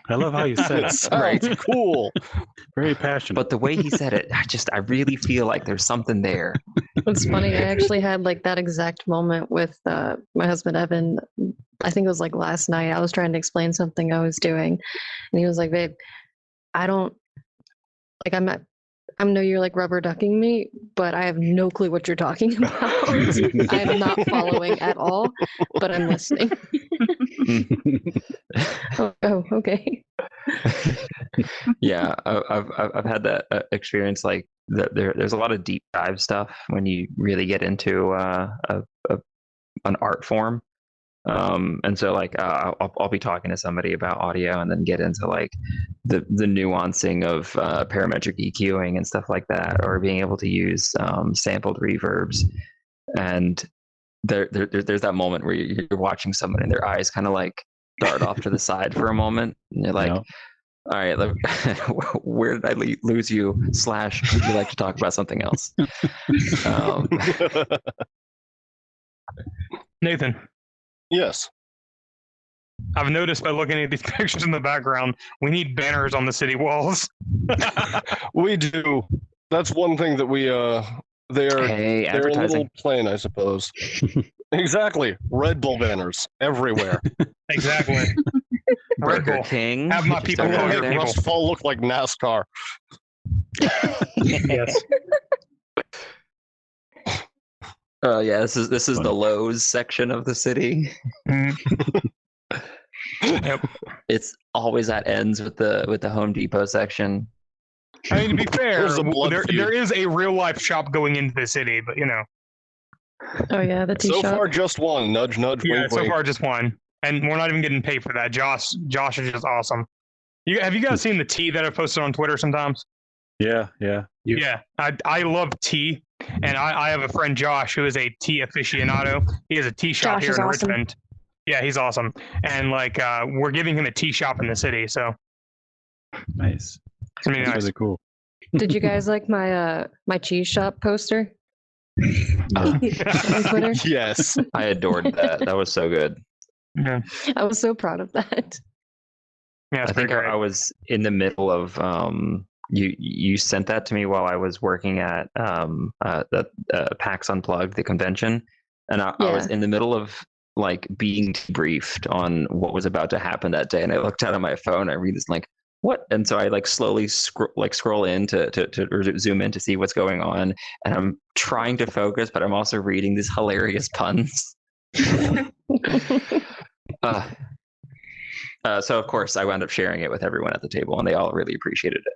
I love how you said it. Sounds cool. Very passionate. But the way he said it, I really feel like there's something there. It's funny. I actually had like that exact moment with my husband Evan. I think it was like last night. I was trying to explain something I was doing, and he was like, "Babe, I don't like. I know you're like rubber ducking me, but I have no clue what you're talking about. I am not following at all, but I'm listening." Oh, okay. Yeah, I've had that experience. Like there's a lot of deep dive stuff when you really get into an art form. And so like I'll be talking to somebody about audio and then get into like the nuancing of parametric EQing and stuff like that, or being able to use sampled reverbs. And there's that moment where you're watching someone and their eyes kind of like dart off to the side for a moment, and you're like, all right, where did I lose you? / would you like to talk about something else? Nathan, Yes. I've noticed by looking at these pictures in the background, we need banners on the city walls. We do. That's one thing that we they're Hey, they're a little advertising. plain, I suppose. Exactly. Red Bull banners everywhere. Exactly. Red Burger Bull. King. Have my people Start call over your there. They people. must all look like NASCAR. Yes. Yeah, this is the Lowe's section of the city. Mhm. Yep. It's always at ends with the Home Depot section. I mean, to be fair, There's a blood feud. there is a real life shop going into the city, but you know, Oh yeah, the tea So shop. far, just one. Nudge, nudge, yeah, wink, so wink. far just one, and we're not even getting paid for that. Josh is just awesome. Have you guys seen the tea that I posted on Twitter sometimes? Yeah. Yeah, I love tea, and I have a friend Josh who is a tea aficionado. He has a tea shop Josh here is in awesome. Richmond. Yeah, he's awesome, and like we're giving him a tea shop in the city, so Nice. it's gonna be That's nice. really cool. Did you guys like my cheese shop poster on Twitter? Yes. I adored that. That was so good. Yeah, I was so proud of that. yeah, it's I think pretty great. I was in the middle of you sent that to me while I was working at the PAX Unplugged, the convention, and I was Yeah. in the middle of like being briefed on what was about to happen that day, and I looked out on my phone. I read this like what, and so I like slowly scroll in to or zoom in to see what's going on, and I'm trying to focus, but I'm also reading these hilarious puns. So of course I wound up sharing it with everyone at the table, and they all really appreciated it.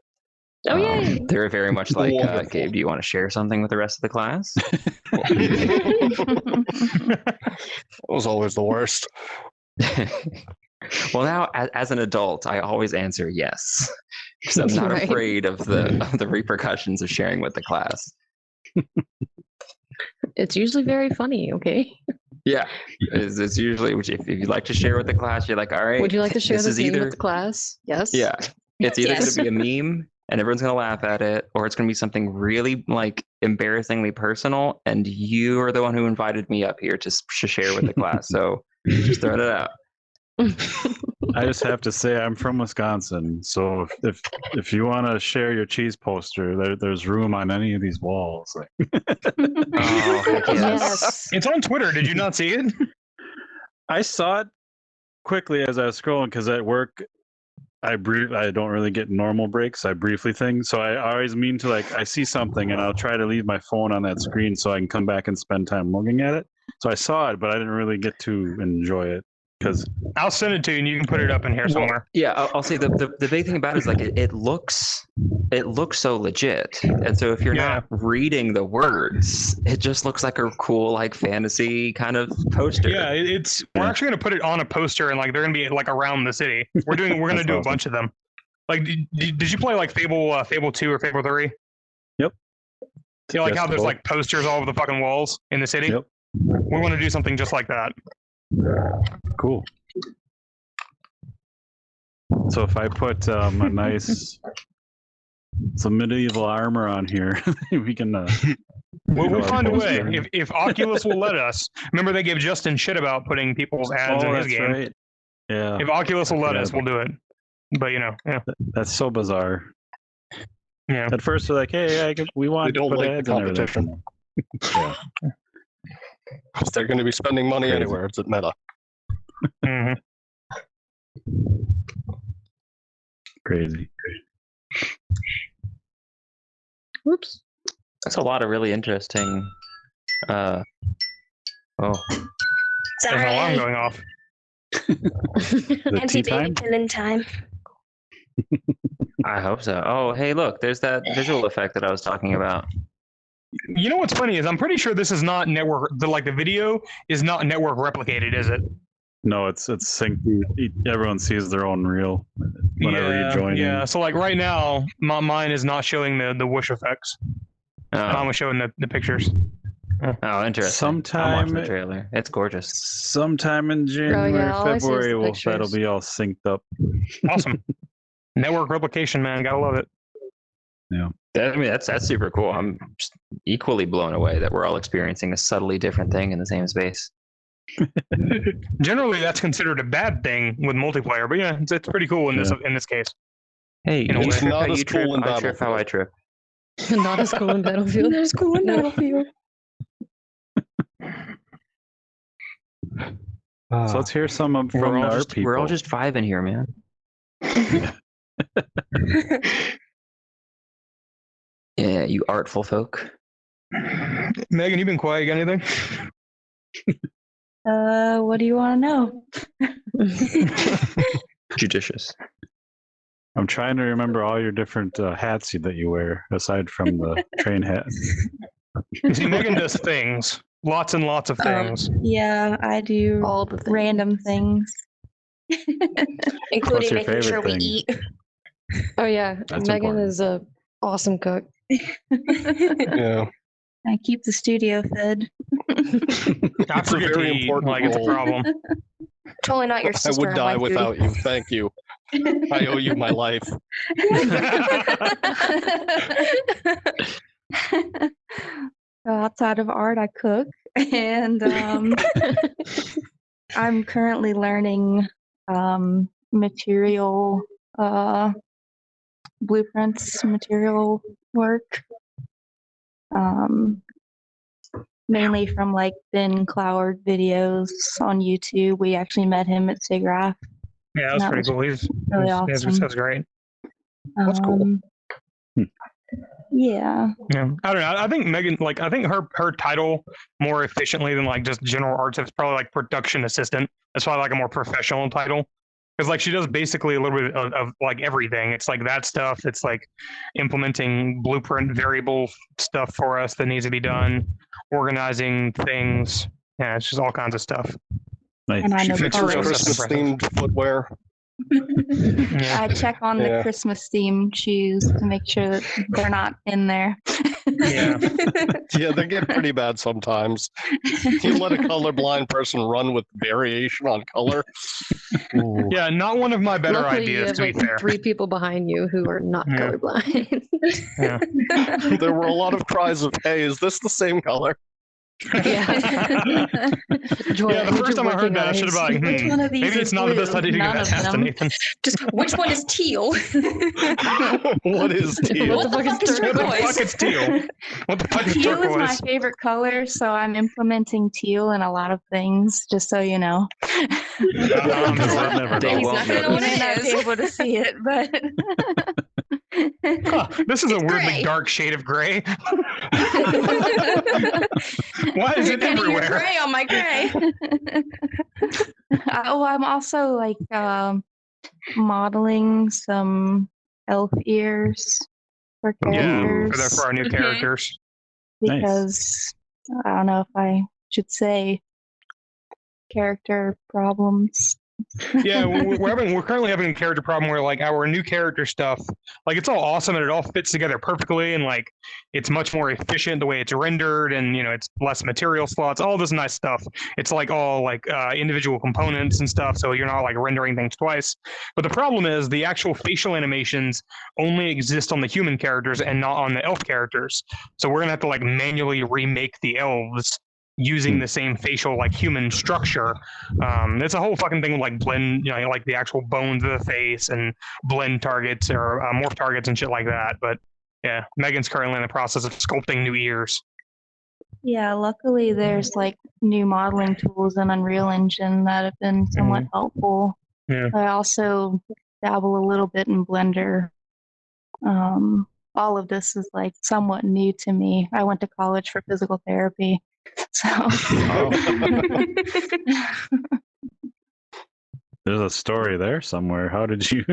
Oh yay! They were very much like, Wonderful. Gabe, do you want to share something with the rest of the class? That was always the worst. Well, now as an adult, I always answer yes, because I'm not Right. afraid of the repercussions of sharing with the class. It's usually very funny. Okay. Yeah, it's usually if you'd like to share with the class, you're like, all right. Would you like to share this this is meme either with the class? Yes. yeah, it's either Yes. going to be a meme and everyone's going to laugh at it, or it's going to be something really like embarrassingly personal, and you are the one who invited me up here to share with the class. So just throwing it out. I just have to say I'm from Wisconsin, so if you want to share your cheese poster, there's room on any of these walls. Like, Oh, heck yes. Yes. It's on Twitter. Did you not see it? I saw it quickly as I was scrolling because at work I don't really get normal breaks. I briefly things, so I always mean to like I see something and I'll try to leave my phone on that screen so I can come back and spend time looking at it. So I saw it, but I didn't really get to enjoy it because I'll send it to you, and you can put it up in here somewhere. Yeah, I'll say the big thing about it is like it looks so legit, and so if you're Yeah. not reading the words, it just looks like a cool like fantasy kind of poster. Yeah, we're actually gonna put it on a poster, and like they're gonna be like around the city. We're gonna That's do a awesome. bunch of them. Like, did you play like Fable 2 or Fable 3? Yep. You know, like Yes, how there's both. like posters all over the fucking walls in the city. Yep. We want to do something just like that. Cool. So if I put a nice some medieval armor on here, we can. We'll do our find a poster. way. If Oculus will let us. Remember, they gave Justin shit about putting people's ads Oh, in his that's game. right. Yeah, If Oculus will let Yeah. us, we'll do it. But you know, yeah, that's so bizarre. yeah. At first, they're like, "Hey, we want They don't to put like ads the in everything." competition. Yeah. If they're going to be spending money Crazy. anywhere, it's at Meta. Mhm. Crazy. Whoops. That's a lot of really interesting. Oh, There's an alarm Sorry. going off. The Fancy tea time? baby pilling time. I hope so. Oh, hey, look, there's that visual effect that I was talking about. You know what's funny is I'm pretty sure this is not network. The video is not network replicated, is it? No, it's synced. Everyone sees their own reel whenever you join Yeah. in. So like right now, mine is not showing the whoosh effects. Mine Oh, was showing the pictures. oh, interesting. I'm Sometime- watching the trailer. It's gorgeous. Sometime in January, all I see is February, the that'll pictures. be all synced up. Awesome. Network replication, man. Gotta love it. I mean, that's super cool. I'm just equally blown away that we're all experiencing a subtly different thing in the same space. Generally, that's considered a bad thing with multiplayer, but yeah, it's pretty cool in this case. Hey, In a you way. trip Not how as you trip, cool in I trip how I trip. Not as cool in Battlefield. Not as cool in No. Battlefield. So let's hear some from We're all, our just, people. we're all just vibing here, man. Yeah, you artful folk. Megan, you been quiet. You got anything? What do you want to know? Judicious. I'm trying to remember all your different hats that you wear, aside from the train hat. You see, Megan does things. Lots and lots of things. Yeah, I do All the things. random things. Including your making sure favorite we thing? eat. Oh yeah, That's Megan important. is a awesome cook. Yeah. I keep the studio fed. I It's a forget to very eat. important Like it's a role. problem. Totally not your I sister. would die wife, dude. without you. Thank you. I owe you my life. Outside of art, I cook, and I'm currently learning material blueprints, material work, mainly from like Ben Cloward videos on YouTube. We actually met him at SIGGRAPH. Yeah, that's That pretty was cool. He's really awesome. That's great. That's cool. Yeah. Yeah, I don't know. I think Megan, like, I think her title more efficiently than like just general arts is probably like production assistant. That's probably like a more professional title because like she does basically a little bit of like everything. It's like that stuff. It's like implementing blueprint variable stuff for us that needs to be done, organizing things. Yeah, it's just all kinds of stuff. Nice. And I She know fits colors. real Christmas impressive. themed footwear. Yeah. I check on the Yeah. Christmas themed shoes to make sure that they're not in there. Yeah. Yeah, they get pretty bad sometimes. You let a colorblind person run with variation on color. Ooh. Yeah, not one of my better Luckily, you ideas, have to be like fair. 3 people behind you who are not Yeah. colorblind. Yeah. There were a lot of cries of, hey, is this the same color? Yeah. Joy, Yeah, the need first your time I heard working that, I should have eyes. been like, Which one of these maybe is it's not the best blue? idea to give None that of task to them. Nathan. Just which one is teal? What is teal? What the fuck is What the turquoise? What the fuck is teal? What the fuck is Teal is my turquoise? favorite color, so I'm implementing teal in a lot lot of things, just so you know. I'm Because sure. I've never They known. He's won't not gonna know You what may it not be is. able to see it, but Huh, this is a It's weirdly gray. dark shade of gray. Why is You're it getting your everywhere? gray on my gray. oh, I'm also like modeling some elf ears for Yeah, characters for our new Mhm. characters. Nice. because I don't know if I should say character problems. Yeah, we're currently having a character problem where like our new character stuff, like it's all awesome and it all fits together perfectly and like it's much more efficient the way it's rendered and it's less material slots, all this nice stuff. It's like all like individual components and stuff, so you're not like rendering things twice. But the problem is the actual facial animations only exist on the human characters and not on the elf characters. So we're gonna have to like manually remake the elves using the same facial like human structure. It's a whole fucking thing with like blend, like the actual bones of the face and blend targets or morph targets and shit like that. But yeah, Megan's currently in the process of sculpting new ears. Yeah, luckily there's like new modeling tools in Unreal Engine that have been somewhat helpful. Yeah. I also dabble a little bit in Blender. All of this is like somewhat new to me. I went to college for physical therapy. So There's a story there somewhere. How did you?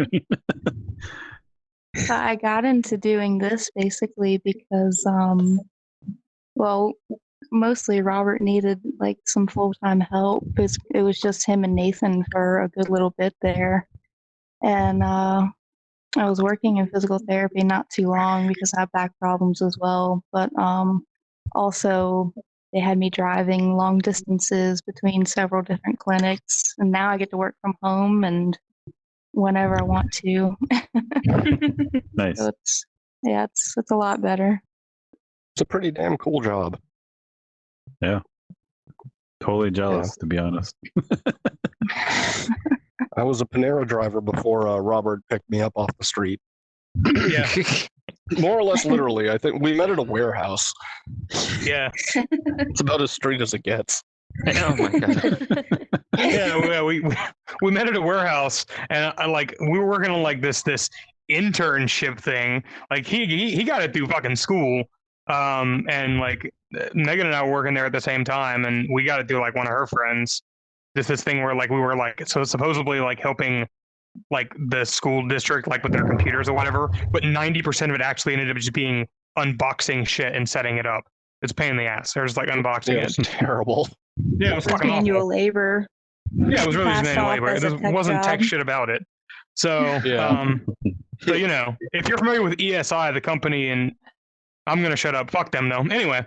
I got into doing this basically because, well, mostly Robert needed like some full-time help. It was just him and Nathan for a good little bit there. And I was working in physical therapy not too long because I have back problems as well. But also they had me driving long distances between several different clinics. And now I get to work from home and whenever I want to. Nice. So it's a lot better. It's a pretty damn cool job. Totally jealous, to be honest. I was a Panera driver before Robert picked me up off the street. Yeah, More or less literally. I think we met at a warehouse. yeah, It's about as straight as it gets. Oh my god. yeah. We met at a warehouse, and we were working on like this internship thing. Like he got it through fucking school, and like Megan and I were working there at the same time, and we got it through like one of her friends. This thing where like we were like supposedly like helping like the school district like with their computers or whatever, but 90% of it actually ended up just being unboxing shit and setting it up. It's a pain in the ass. There's like unboxing It was it. terrible. Yeah, it was It's fucking manual awful. labor. Yeah, it was really just Passed manual off labor. as There a tech wasn't tech job. shit about it. So, Yeah. so you know, if you're familiar with ESI, the company, and I'm gonna shut up. Fuck them though. Anyway,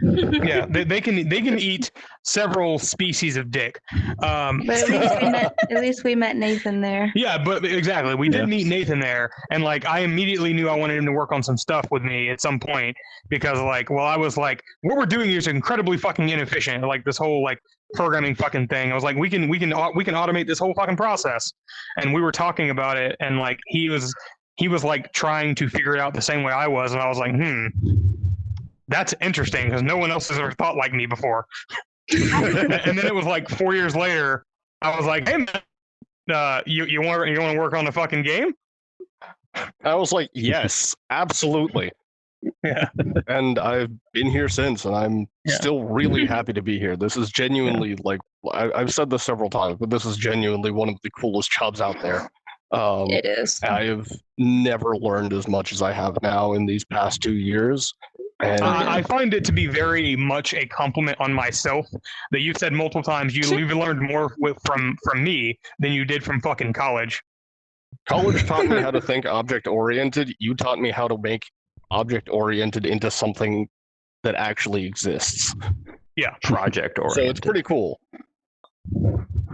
yeah, they can eat several species of dick. But at least we met Nathan there. Yeah, but exactly. We did meet Nathan there, and like I immediately knew I wanted him to work on some stuff with me at some point because like, well, I was like, what we're doing here is incredibly fucking inefficient. Like this whole like programming fucking thing. I was like, we can automate this whole fucking process, and we were talking about it, and like he was like trying to figure it out the same way I was, and I was like, that's interesting because no one else has ever thought like me before. And then it was like 4 years later, I was like, hey man, you want to work on the fucking game? I was like, yes, absolutely. Yeah. And I've been here since, and I'm still really happy to be here. This is genuinely like I've said this several times, but this is genuinely one of the coolest jobs out there. It is. I have never learned as much as I have now in these past 2 years. And I find it to be very much a compliment on myself that you've said multiple times you've learned more from me than you did from fucking college. college taught me how to think object oriented. You taught me how to make object oriented into something that actually exists. Project So oriented. it's pretty cool.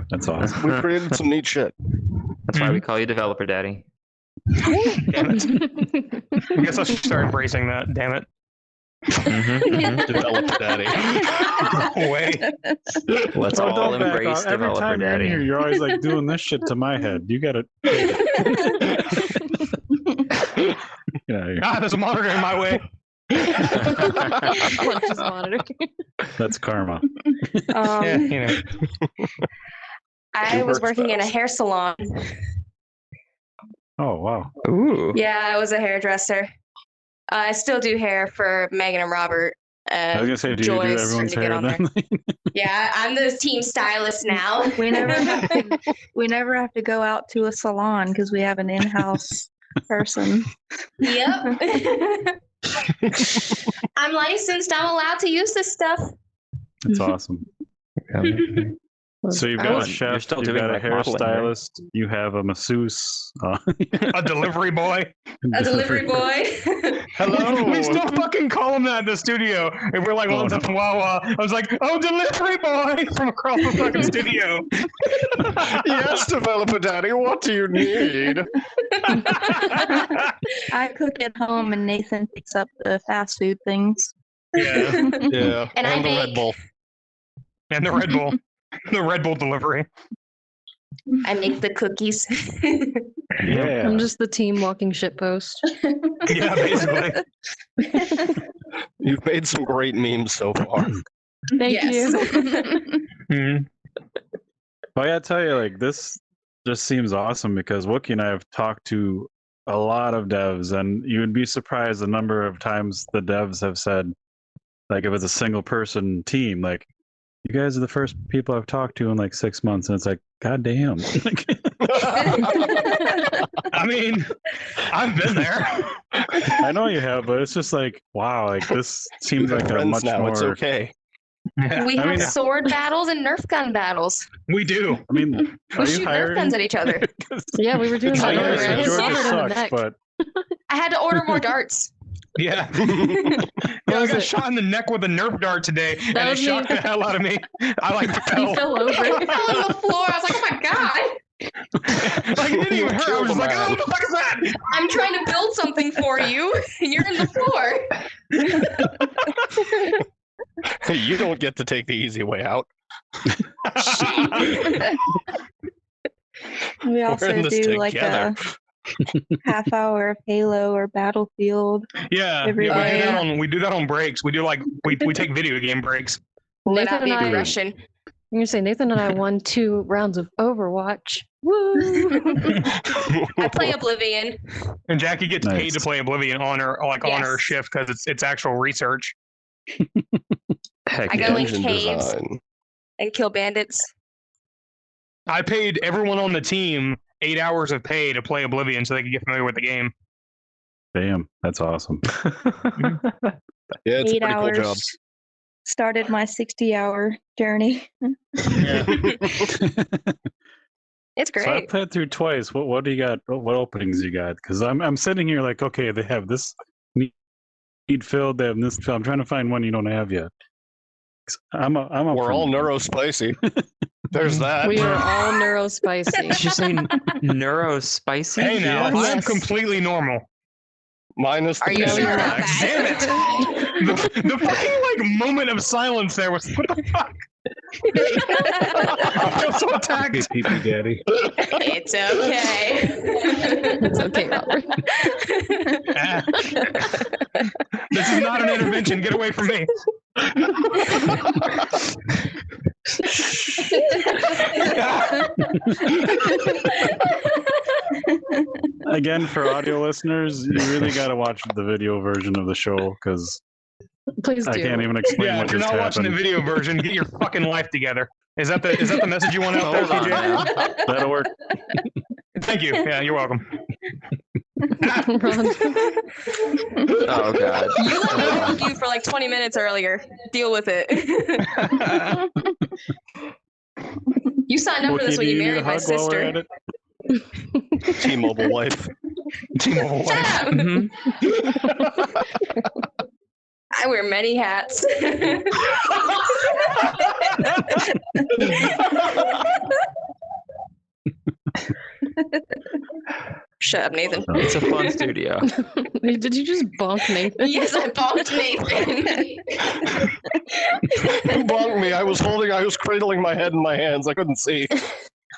That's awesome. We created some neat shit. That's why we call you developer daddy. Damn it. I guess I should start embracing that. Damn it. Developer daddy. Go away. Let's Oh, all don't back embrace off. Every developer time you're in daddy. here, you're always like doing this shit to my head. You gotta get out of here. There's a monitor in my way. Just monitor. That's karma. Yeah, you know. I was working in a hair salon. Oh wow. Ooh. Yeah, I was a hairdresser. I still do hair for Megan and Robert. I was gonna say, do you do Joy's everyone's trying hair to get on then? Yeah, I'm the team stylist now. We never have to go out to a salon because we have an in-house person. Yep. I'm licensed. I'm allowed to use this stuff. That's awesome. So you've got a chef, You're still you've doing got a like modeling, right? hairstylist, you have a masseuse, A delivery boy. A delivery boy. Hello. We still fucking call him that in the studio. If we're like Oh, once in Wawa, I was like, "Oh, delivery boy!" from across the fucking studio. Yes, developer daddy, what do you need? I cook at home and Nathan picks up the fast food things. Yeah, Yeah, And I the Red make- Bull. and the Red Bull, the Red Bull delivery. I make the cookies. Yeah. I'm just the team walking shitpost. Yeah, basically. You've made some great memes so far. Thank you. Mhm. I gotta tell you, like, this just seems awesome because Wookie and I have talked to a lot of devs, and you would be surprised the number of times the devs have said, like, if it's a single person team, like, you guys are the first people I've talked to in like 6 months, and it's like, God damn. I mean, I've been there. I know you have, but it's just like, wow, like this seems like a Friends much now. more. It's okay. Yeah, We I have mean- sword battles and Nerf gun battles. we do. I mean, are We you shoot Nerf hiring? guns at each other. Yeah, we were doing I that know earlier. I hit Georgia Robert in the sucks, neck. but I had to order more darts. Yeah. Yeah, I was got it? shot in the neck with a Nerf dart today, and it was me. shocked the hell out of me. I like He fell. fell over. I fell on the floor. I was like, oh my God. Like it didn't even hurt. I was just like, oh, what the fuck is that? I'm trying to build something for you. And you're in the floor. You don't get to take the easy way out. We We're also in this do like together. a half hour of Halo or Battlefield. Yeah, Every yeah, day. we do that on breaks. We do like we take video game breaks. Let Nathan out the and I- aggression. I'm gonna say Nathan and I won 2 rounds of Overwatch. Woo! I play Oblivion. And Jackie gets paid Nice. to play Oblivion on her on her Yes. shift because it's actual research. Heck I yeah. go in Engine caves design. and kill bandits. I paid everyone on the team 8 hours of pay to play Oblivion so they could get familiar with the game. damn, that's awesome. Yeah, it's a 8 pretty cool hours. job. Started my 60-hour journey. Yeah. It's So I great. played through twice. What do you got? What openings you got? Because I'm sitting here like, okay, they have this need filled. They have this. I'm trying to find one you don't have yet. I'm up We're for all it. neurospicy. There's that. We are all neurospicy. Did you say neuro spicy? Hey now, I'm Yes. completely normal. Minus the Are you No, sure you're about not. Damn that? it! The fucking like moment of silence there was what the fuck? I feel so Hey, attacked. pee-pee daddy. It's okay. It's okay, Robert. Ah. This is not an intervention. Get away from me. Again, for audio listeners, you really got to watch the video version of the show because Please do. I can't even explain Yeah, what if you're just not watching the happened. video version, get your fucking life together. Is that the message you want out there, Hold on now. PJ? That'll work. Thank you. Yeah, you're welcome. Run. Oh god. You let me hug you for like 20 minutes earlier. Deal with it. You signed up for this Wookie, when do you need a married my hug while we're sister. at it? T-Mobile wife. T-Mobile Shut wife. up. Mhm. I wear many hats. Shut up, Nathan. It's a fun studio. Did you just bonk Nathan? Yes, I bonked Nathan. Who bonked me? I was cradling my head in my hands. I couldn't see.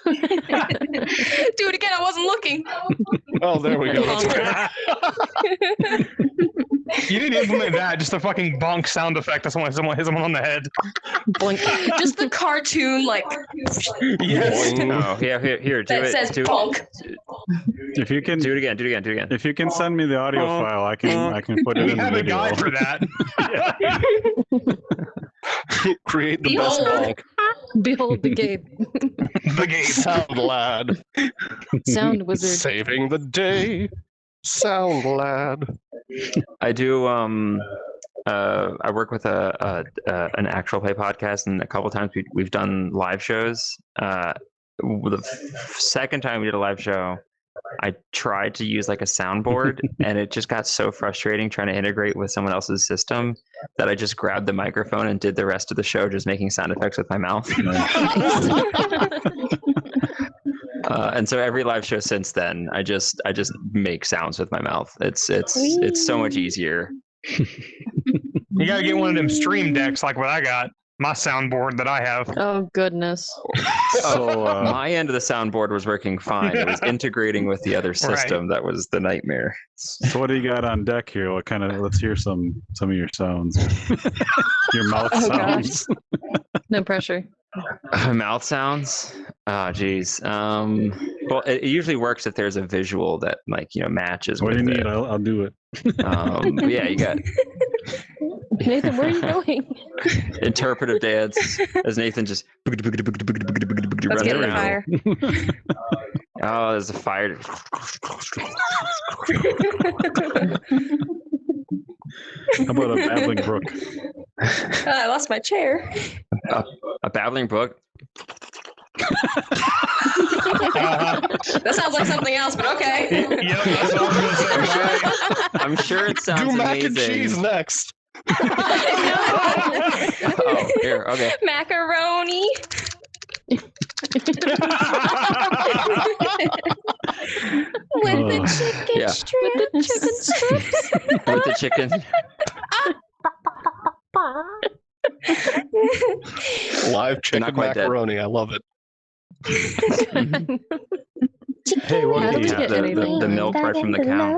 Do it again. I wasn't looking. Oh, there we go. That's better. You didn't implement that. Just a fucking bonk sound effect. That's when someone hits someone on the head. Blink. Just the cartoon, like, Yes. Boing. Oh, yeah, here, do that it. says do, bonk. If you can, do it again, do it again, do it again. if you can send me the audio file, I can put it We in the have a video. guy for that. Create the best Behold. bonk. Behold the Gabe. The game. Sound lad. Sound wizard. Saving the day. Sound lad. I do. I work with an actual play podcast, and a couple times we've done live shows. The second time we did a live show, I tried to use like a soundboard, and it just got so frustrating trying to integrate with someone else's system that I just grabbed the microphone and did the rest of the show just making sound effects with my mouth. And so every live show since then, I just make sounds with my mouth. It's so much easier. You gotta get one of them stream decks like what I got. My soundboard that I have. Oh goodness. So My end of the soundboard was working fine. It was integrating with the other system that was the nightmare. so what do you got on deck here? What kind of? Let's hear some of your sounds. Your mouth Oh, gosh. sounds. No pressure. Mouth sounds. Oh, geez. Well, it usually works if there's a visual that matches What do with you need? it. I'll do it. But yeah, you got. Nathan, where are you going? Interpretive dance as Nathan just Let's runs get in the around. fire. Oh, there's a fire. How about a babbling brook? I lost my chair. A babbling brook. That sounds like something else, but okay. Yep, that's what I was gonna say. Right. I'm sure it sounds Do mac amazing. and cheese next. Oh, here, okay. Macaroni. With the Oh. chicken Yeah. strips. With the chicken strips. With the chicken. Live chicken not quite dead. macaroni. I love it. Mhm. Hey, How do we Wookie. get The anything? milk right from the cow.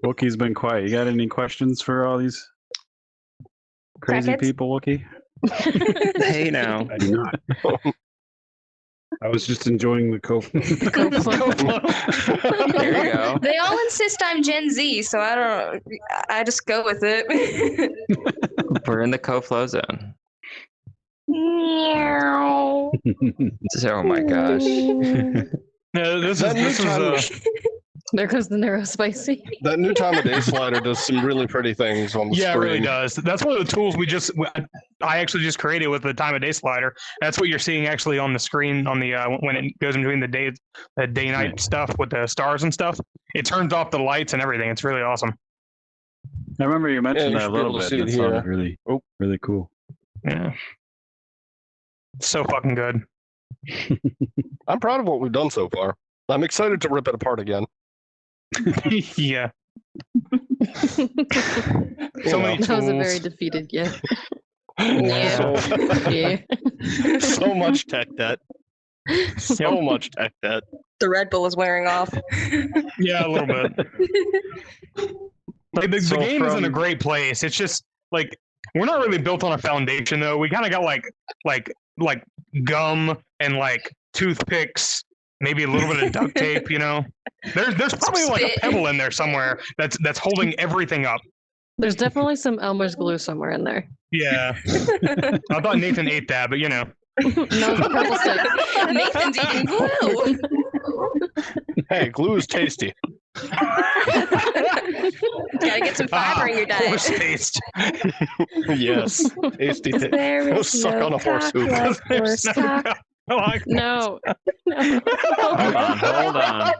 Wookie's been quiet. You got any questions for all these crazy Crackheads? people, Wookie? Hey now. I do not. I was just enjoying the co. There you go. They all insist I'm Gen Z, so I don't. I just go with it. We're in the co-flow zone. Meow. Oh my gosh. No, this That new is time, There goes the neurospicy. that new time of day slider does some really pretty things on the yeah, it screen. really does. That's one of the tools I actually just created with the time of day slider. That's what you're seeing actually on the screen on the when it goes in between the day night stuff with the stars and stuff. It turns off the lights and everything. It's really awesome. I remember you mentioned you that a should be little able to bit. see That it sounded here. really, Oh. really cool. Yeah. So fucking good. I'm proud of what we've done so far. I'm excited to rip it apart again. Yeah. You So know. many That was a tools. very defeated yeah. So, Yeah. so much tech debt. So much tech debt. The Red Bull is wearing off. Yeah, a little bit. Like the So game is in a from- great place. It's just like we're not really built on a foundation though. We kind of got like gum and like toothpicks, maybe a little bit of duct tape. You know, there's probably like a Spit. pebble in there somewhere that's holding everything up. There's definitely some Elmer's glue somewhere in there. Yeah, I thought Nathan ate that, but you know, No, it's a purple stick. Nathan's eating glue. Hey, glue is tasty. Gotta get some fiber in your horse diet. taste. Yes, tasty. There Go is suck no on a horse cock hoof. like horse There's no cock. like, No. No. Hold on.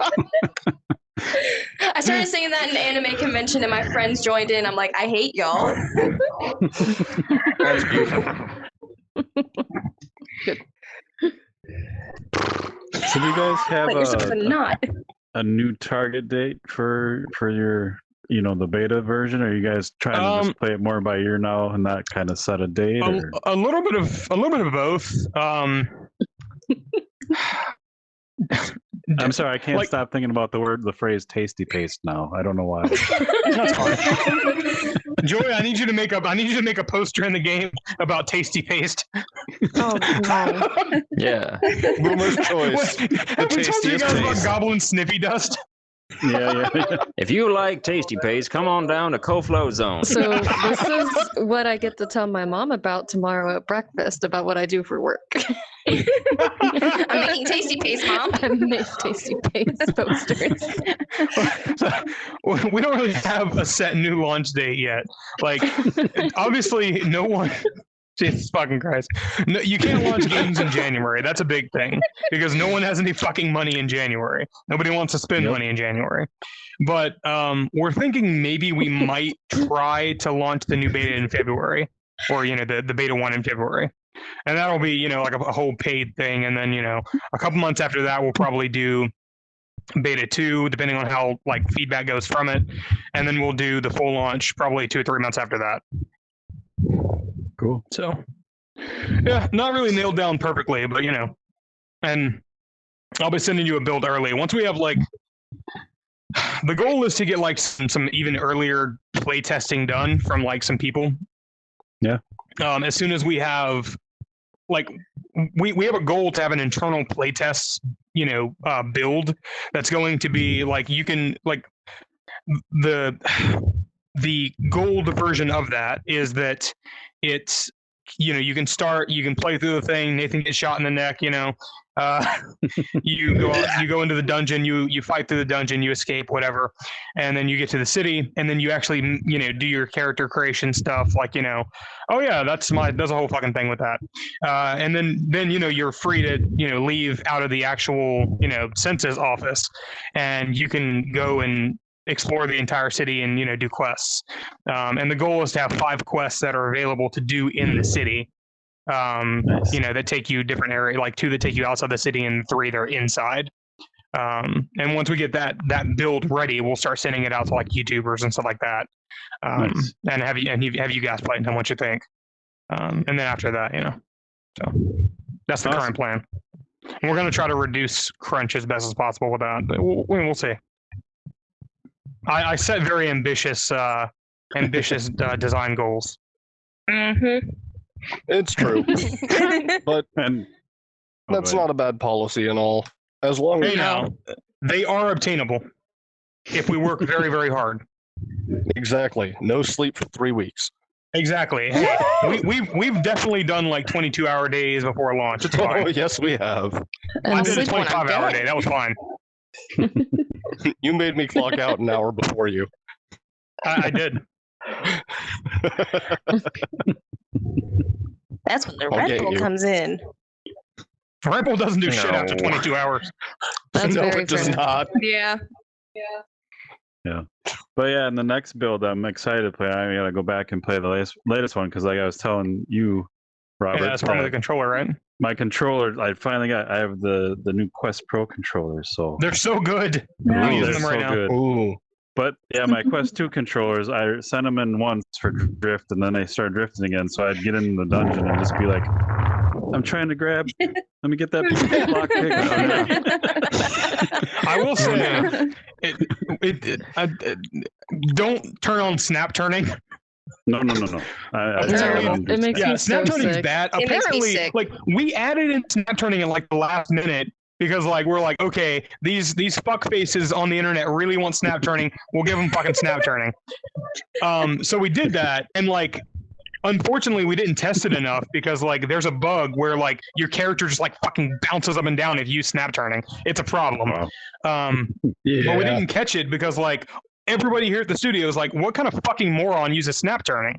I started singing that in an anime convention, and my friends joined in. I'm like, I hate y'all. That's beautiful. So do you guys have But you're supposed to not. a new target date for your the beta version? Or are you guys trying to just play it more by ear now and not kind of set a date? Or? a little bit of both. I'm sorry, I can't like- stop thinking about the phrase "tasty paste" now. I don't know why. That's fine. Joey, I need you to make a poster in the game about tasty paste. Oh, no. Yeah. Boomer's choice. Have we told you tastiest guys about taste. Goblin Sniffy Dust? yeah. If you like tasty paste, come on down to Co-Flow Zone. So this is what I get to tell my mom about tomorrow at breakfast about what I do for work. I'm making tasty paste, Mom. I make tasty paste posters. We don't really have a set new launch date yet. Like, obviously, no one. Jesus fucking Christ! No, you can't launch games in January. That's a big thing because no one has any fucking money in January. Nobody wants to spend Yep. money in January. But we're thinking maybe we might try to launch the new beta in February, or the beta 1 in February, and that'll be like a whole paid thing. And then a couple months after that, we'll probably do beta 2, depending on how feedback goes from it, and then we'll do the full launch probably 2 or 3 months after that. Cool. So, yeah, not really nailed down perfectly, but and I'll be sending you a build early. Once we have the goal is to get some even earlier play testing done from some people. Yeah. As soon as we have we have a goal to have an internal play test, build that's going to be you can the gold version of that is that it's, you can play through the thing. Nathan gets shot in the neck. You go into the dungeon. You fight through the dungeon. You escape, whatever, and then you get to the city, and then you actually do your character creation stuff. Like oh yeah, there's a whole fucking thing with that. And then you're free to leave out of the actual census office, and you can go and explore the entire city and do quests. And the goal is to have 5 quests that are available to do in the city. Nice. That take you different areas, like 2 that take you outside the city and 3 that are inside. And once we get that build ready, we'll start sending it out to like YouTubers and stuff like that. Nice. And have you guys play and tell me what you think. And then after that, so that's the current plan. And we're going to try to reduce crunch as best as possible with that. But we'll see. I set very ambitious design goals. Mm-hmm. It's true, but And that's not a bad policy and all. As long as They are obtainable if we work very, very hard. exactly, no sleep for 3 weeks. Exactly. Hey, we've definitely done like 22-hour days before launch. It's fine. Oh yes, we have. I And did a sleep when I'm 25-hour dead. day. That was fine. You made me clock out an hour before you. I did. That's when the I'll Red get Bull you. comes in. Red Bull doesn't do shit after No. 22 hours. That's no, very it does fair. not. Yeah. But yeah, in the next build, I'm excited to play. I gotta go back and play the latest one because, like I was telling you, Robert, Yeah, that's probably the that controller, right? my controller, I have the new Quest Pro controllers, so They're so good. Ooh, I'm using they're them right so now. good. Ooh, But yeah, my Quest 2 controllers, I sent them in once for drift, and then they started drifting again. So I'd get in the dungeon and just be like, "I'm trying to grab. Let me get that piece of block pick." I will say, don't turn on snap turning. No. I It's terrible. didn't It do makes Yeah, me snap so turning's sick. bad. It makes me Apparently, sick. like we added in snap turning in like the last minute because like we're like, okay, these fuck faces on the internet really want snap turning. We'll give them fucking snap turning. So we did that, and like, unfortunately, we didn't test it enough because like there's a bug where like your character just like fucking bounces up and down if you use snap turning. It's a problem. Wow. But we didn't catch it because like everybody here at the studio is like, what kind of fucking moron uses snap turning?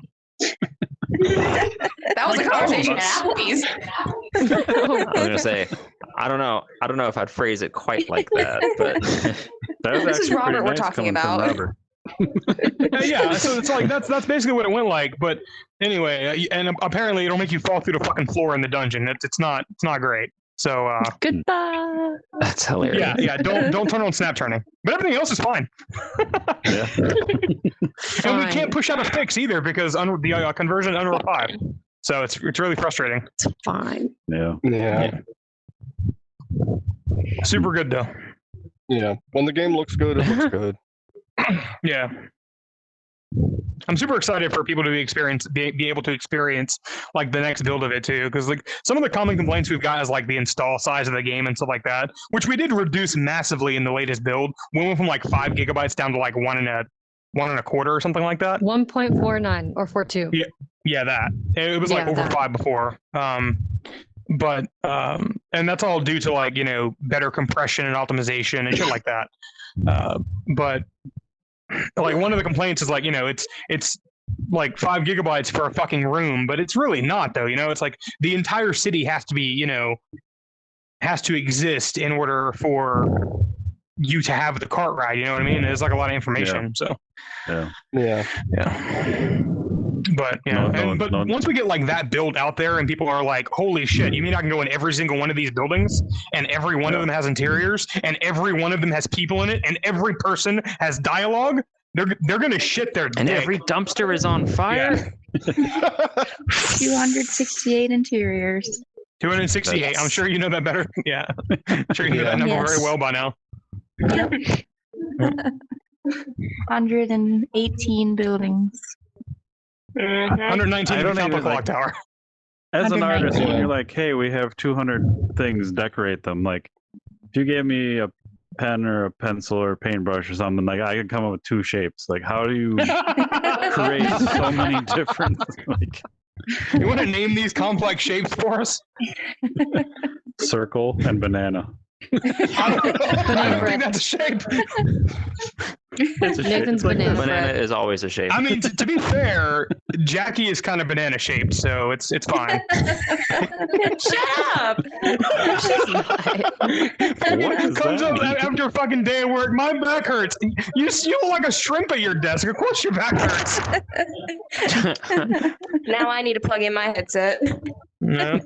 That was Like, a conversation at all of Applebee's. I was gonna say, I don't know if I'd phrase it quite like that, but That was This is actually Robert pretty we're nice talking coming from about. Robert. Yeah, so it's like that's basically what it went like. But anyway, and apparently it'll make you fall through the fucking floor in the dungeon. It's not great. So Goodbye. that's hilarious. yeah, don't turn on snap turning. But everything else is fine. Yeah. And we Fine. can't push out a fix either because the conversion Unreal 5. So it's really frustrating. It's fine. Yeah. yeah, Super good though. yeah. When the game looks good, it looks good. Yeah. I'm super excited for people to be able to experience like the next build of it too, because like some of the common complaints we've got is like the install size of the game and stuff like that, which we did reduce massively in the latest build. We went from like 5 gigabytes down to like 1.25 or something like that. 1.49 or 42. Yeah, that it was like Yeah, over that. 5 before. But and that's all due to like better compression and optimization and shit like that. But like one of the complaints is like it's like 5 gigabytes for a fucking room, but it's really not though. It's like the entire city has to be has to exist in order for you to have the cart ride. You know what I mean? There's like a lot of information. So Yeah, yeah. But but No. once we get like that build out there and people are like, holy shit, you mean I can go in every single one of these buildings and every one of them has interiors and every one of them has people in it and every person has dialogue? They're gonna shit their And dick. every dumpster is on fire. 268 interiors. 268. I'm sure you know that better. Yeah. I'm sure you know that number Yes. very well by now. 118 buildings. 119 I in don't the even, clock like- tower. As an artist, when 119. you're like, "Hey, we have 200 things, decorate them." Like, if you gave me a pen or a pencil or a paintbrush or something, like I could come up with 2 shapes. Like, how do you create so many different like You want to name these complex shapes for us? circle and banana? I don't think that's a shape. It's a shape. Nathan's It's like banana this. Banana is always a shape. I mean, to be fair, Jackie is kind of banana shaped, so it's fine. Shut up. What is Comes that up mean? after a fucking day of work. My back hurts. You look like a shrimp at your desk. Of course your back hurts. Now I need to plug in my headset. No.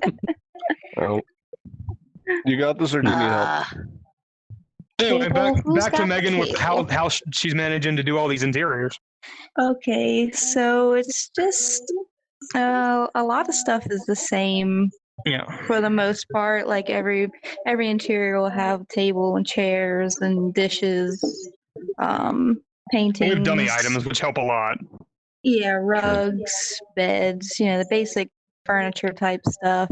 Oh. You got this, or do you need help? Anyway, Table, who's back to got the Megan with how table? she's managing to do all these interiors. Okay, so it's just a lot of stuff is the same Yeah. for the most part. Like every interior will have table and chairs and dishes, paintings. We have dummy items, which help a lot. Yeah, rugs, beds, you know, the basic furniture type stuff.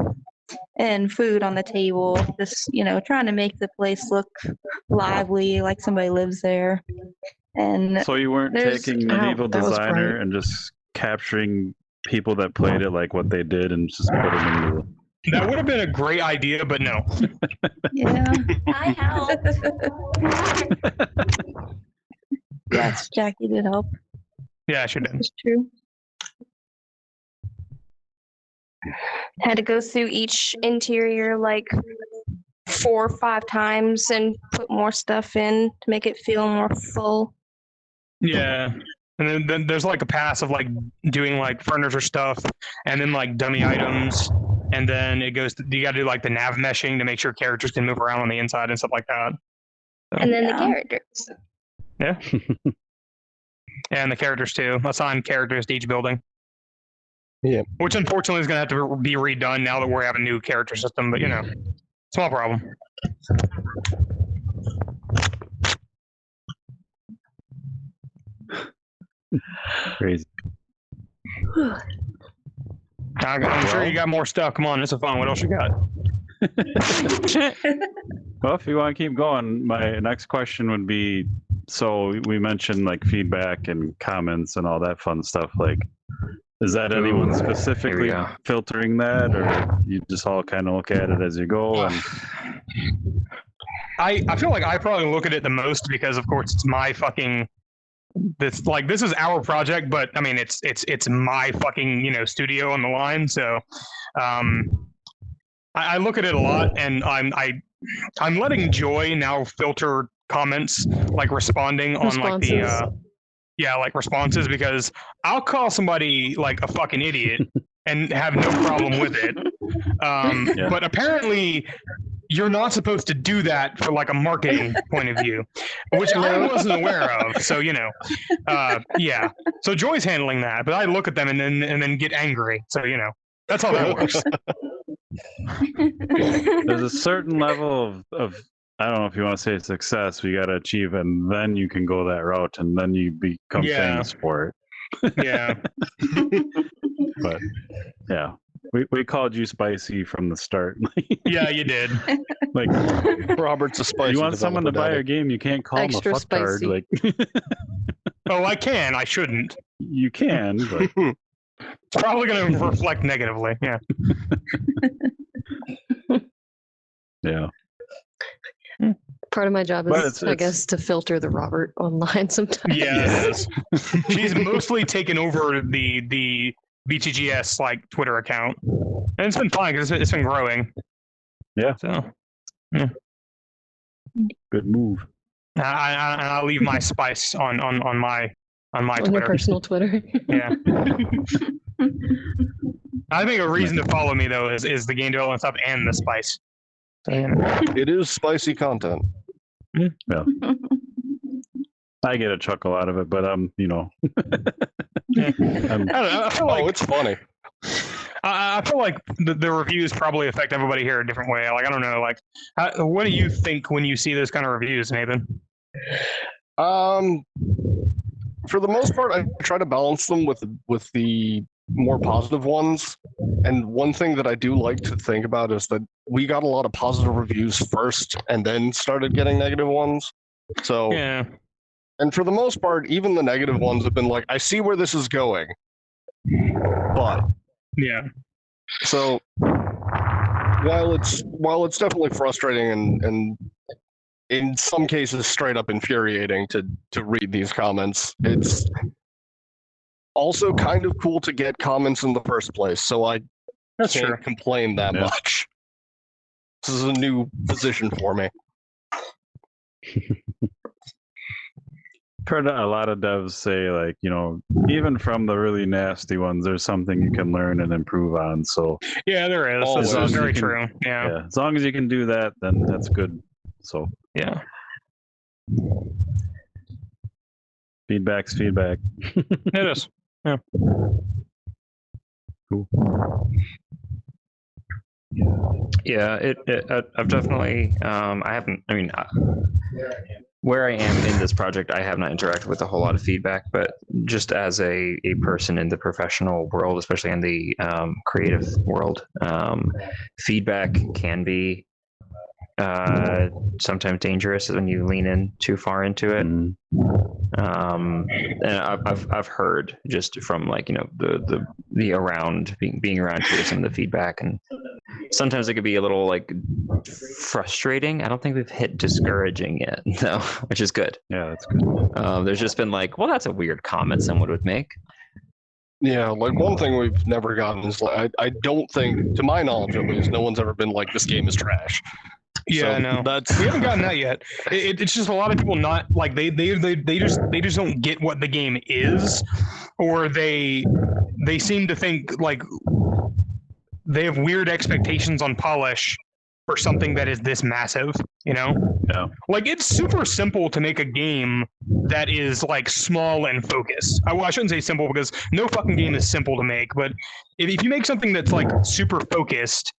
And food on the table, just, you know, trying to make the place look lively, like somebody lives there. And So you weren't There's- taking Ow, medieval that was designer bright. and just capturing people that played it, like what they did, and just put them into That would have been a great idea, but no. yeah, I help. yes, Jackie did help. Yeah, she did. It's true. Had to go through each interior like 4 or 5 times and put more stuff in to make it feel more full. Yeah. And then there's like a pass of like doing like furniture stuff and then like dummy items. And then it goes to, you got to do like the nav meshing to make sure characters can move around on the inside and stuff like that. And then the Yeah. characters. Yeah. And the characters too. Assign characters to each building. Yeah. Which unfortunately is going to have to be redone now that we have a new character system, but you know, small problem. crazy. I'm sure you got more stuff. Come on, this is fun. What else you got? Well, if you want to keep going, my next question would be, so we mentioned like feedback and comments and all that fun stuff. Like, is that anyone Ooh, specifically here we go. filtering that, or you just all kind of look at it as you go? And I feel like I probably look at it the most because of course it's my fucking this is our project, but I mean it's my fucking, you know, studio on the line. So I look at it a lot, and I'm letting Joy now filter comments, like responding on like the Responses. like responses, because I'll call somebody like a fucking idiot and have no problem with it. Yeah. But apparently you're not supposed to do that for like a marketing point of view, which I wasn't aware of. So, you know, yeah. So Joy's handling that, but I look at them and then get angry. So, you know, that's how that works. there's a certain level of I don't know if you want to say success you got to achieve, and then you can go that route, and then you become Yeah. famous for it. Yeah. But yeah, we called you spicy from the start. Yeah, you did. Like, Robert's a spicy you want someone to buy developer, your game, you can't call Extra them a fucktard. spicy. Like, Oh, I can. I shouldn't. you can, but It's probably going to reflect negatively. Yeah. yeah. Part of my job But is, it's- I guess, to filter the Robert online sometimes. Yeah, it is. She's mostly taken over the BTGS like Twitter account, and it's been fine because it's been growing. Yeah. So Good move. I'll leave my spice on my On your Twitter. personal Twitter. Yeah. I think a reason to follow me though is the game development stuff and the spice. So, you know. It is spicy content. I get a chuckle out of it, but you know, Yeah. I'm, I don't know. I feel like Oh, it's funny. I feel like the reviews probably affect everybody here a different way. Like I don't know. Like, what do you think when you see those kind of reviews, Nathan? For the most part, I try to balance them with the more positive ones. And one thing that I do like to think about is that we got a lot of positive reviews first and then started getting negative ones. So, Yeah. and for the most part, even the negative ones have been like, I see where this is going. But Yeah. so while it's definitely frustrating and in some cases straight up infuriating to read these comments, it's also kind of cool to get comments in the first place. So I That's can't true. complain that Yeah. much. This is a new position for me. Heard a lot of devs say, like, you know, even from the really nasty ones, there's something you can learn and improve on. So Yeah, there is. Always. This is very You can- true. Yeah. yeah, as long as you can do that, then that's good. So Yeah. feedback's feedback. It is. Cool. Yeah, I've definitely, I haven't, I mean, where I am in this project, I have not interacted with a whole lot of feedback, but just as a person in the professional world, especially in the creative world, feedback can be sometimes dangerous when you lean in too far into it. Mhm. And I've heard just from, like, you know, the around being around here, some of the feedback, and sometimes it could be a little, like, frustrating. I don't think we've hit discouraging yet, though, which is good. Yeah, that's good. There's just been like, well, that's a weird comment someone would make. Yeah, like one thing we've never gotten is like I don't think, to my knowledge at least, no one's ever been like, this game is trash. Yeah, So no. that's We haven't gotten that yet. It's just a lot of people not like they just don't get what the game is, or they seem to think like they have weird expectations on polish for something that is this massive, you know? Yeah. Like, it's super simple to make a game that is like small and focused. I shouldn't say simple because no fucking game is simple to make, but if you make something that's like super focused,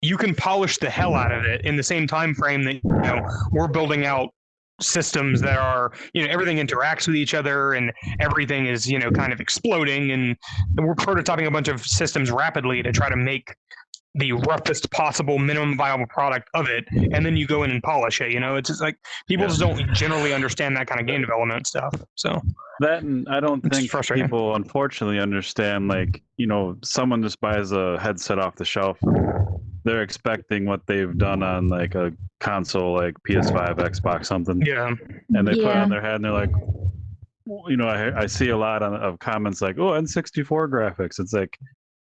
you can polish the hell out of it in the same time frame that, you know, we're building out systems that are, you know, everything interacts with each other and everything is, you know, kind of exploding, and we're prototyping a bunch of systems rapidly to try to make the roughest possible minimum viable product of it, and then you go in and polish it. You know, it's just like people just don't generally understand that kind of game development stuff. So That, and I don't It's think frustrating. people unfortunately understand, like, you know, someone just buys a headset off the shelf, they're expecting what they've done on like a console like PS5, Xbox, something, yeah, and they put it Yeah. on their head and they're like, you know, I see a lot of comments like, oh, N64 graphics. It's like,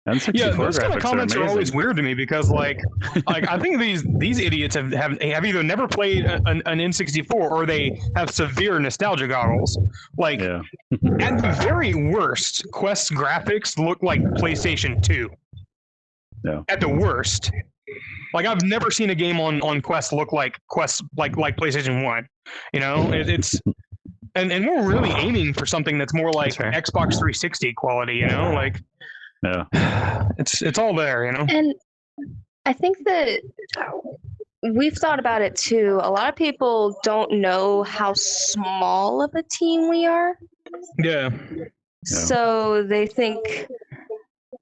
N64 yeah, those graphics kind of comments are are amazing. always weird to me because like I think these idiots have either never played an N64 or they have severe nostalgia goggles. Like Yeah. at the very worst, Quest's graphics look like PlayStation 2. Yeah. At the worst. Like I've never seen a game on Quest look like PlayStation 1. You know, it's and we're really aiming for something that's more like That's Xbox 360 quality, you know? Like Yeah. it's all there, you know? And I think that we've thought about it too. A lot of people don't know how small of a team we are. Yeah. So they think,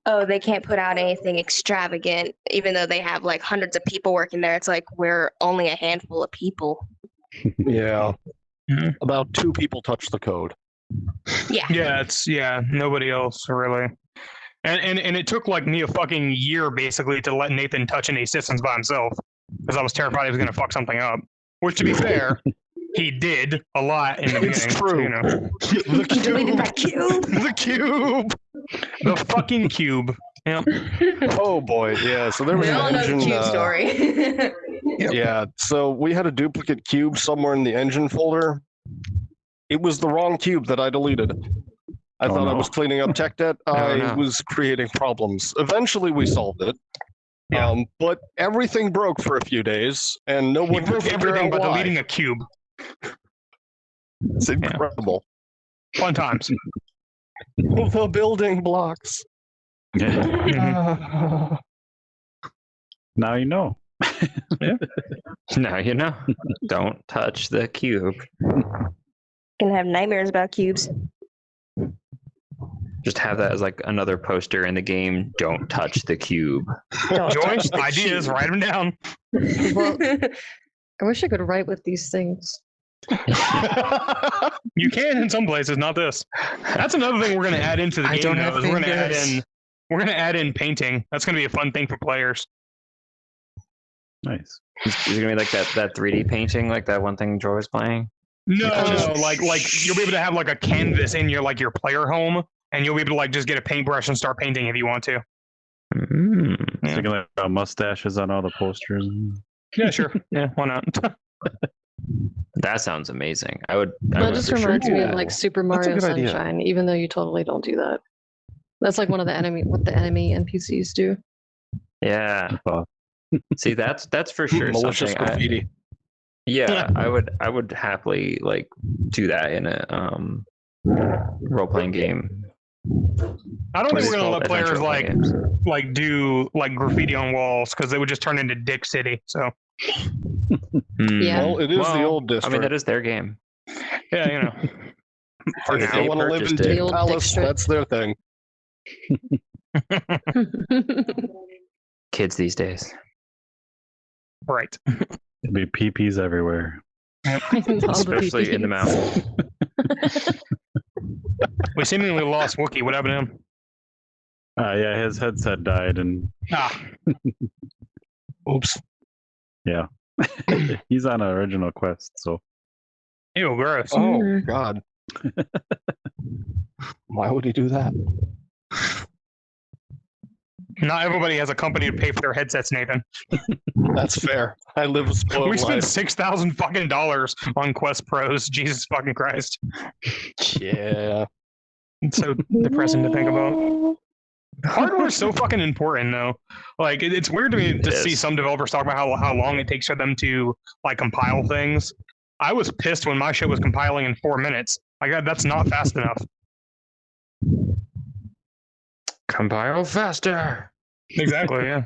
oh, they can't put out anything extravagant, even though they have like hundreds of people working there. It's like we're only a handful of people. yeah. Mhm. About 2 people touch the code. Yeah. Yeah, nobody else really. And it took like me a fucking year basically to let Nathan touch any systems by himself because I was terrified he was gonna fuck something up. Which, to be fair, he did a lot in the beginning. It's so, true. you know. The He deleted my cube. cube. The cube. The fucking cube. Yeah. Oh boy, yeah. So there was We an all know engine. the cube story. Yeah, so we had a duplicate cube somewhere in the engine folder. It was the wrong cube that I deleted. I Oh, thought I no. was cleaning up tech debt. I no. was creating problems. Eventually, we solved it. Yeah. But everything broke for a few days, and no He one could broke figure everything out by why. deleting a cube. It's incredible. Fun times. The building blocks. Yeah. Mhm. Now you know. Now you know. Don't touch the cube. Gonna have nightmares about cubes. Just have that as like another poster in the game. Don't touch the cube. Joyce, ideas, write them down. Well, I wish I could write with these things. You can in some places, not this. That's another thing we're going to add into the I game. don't though, have is we're going to add fingers. in. We're going to add in painting. That's going to be a fun thing for players. Nice. Is it gonna be like that 3D painting, like that one thing Joy was playing? No, Yeah. no, like you'll be able to have like a canvas in your player home, and you'll be able to like just get a paintbrush and start painting if you want to. Mm. Yeah. Thinking like mustaches on all the posters. Yeah, sure. Yeah, why not? That sounds amazing. I would. I That would just for sure reminds do me that. of like Super That's a Mario good idea. Sunshine, even though you totally don't do that. That's like one of the what the enemy NPCs do. Yeah. Oh. See, that's for sure Malicious something. graffiti. Yeah, I would happily like do that in a role playing game. I don't What think is we're it gonna called? let players Adventure like role-playing games. do like graffiti on walls because they would just turn into Dick City. So Hmm. Yeah. Well, it is the Well, old district. I mean, that is their game. yeah, you know. For if now. they want to live in purchased it. Dick The old Palace, district. that's their thing. Kids these days. Right. There'd be peepees everywhere. All the Especially in the PPs. mouth. We seemingly lost Wookiee. What happened to him? Yeah, his headset died, and Ah, Oops. he's on an original quest. So ew, gross. Oh Mm. God. Why would he do that? Not everybody has a company to pay for their headsets, Nathan. That's fair. I live a spoiled We spent life. $6,000 fucking dollars on Quest Pros. Jesus fucking Christ. Yeah. It's so depressing to think about. Hardware is so fucking important, though. Like, it's weird to me to see is. some developers talk about how long it takes for them to like compile things. I was pissed when my shit was compiling in 4 minutes. Like, that's not fast enough. Compile faster. Exactly. Yeah.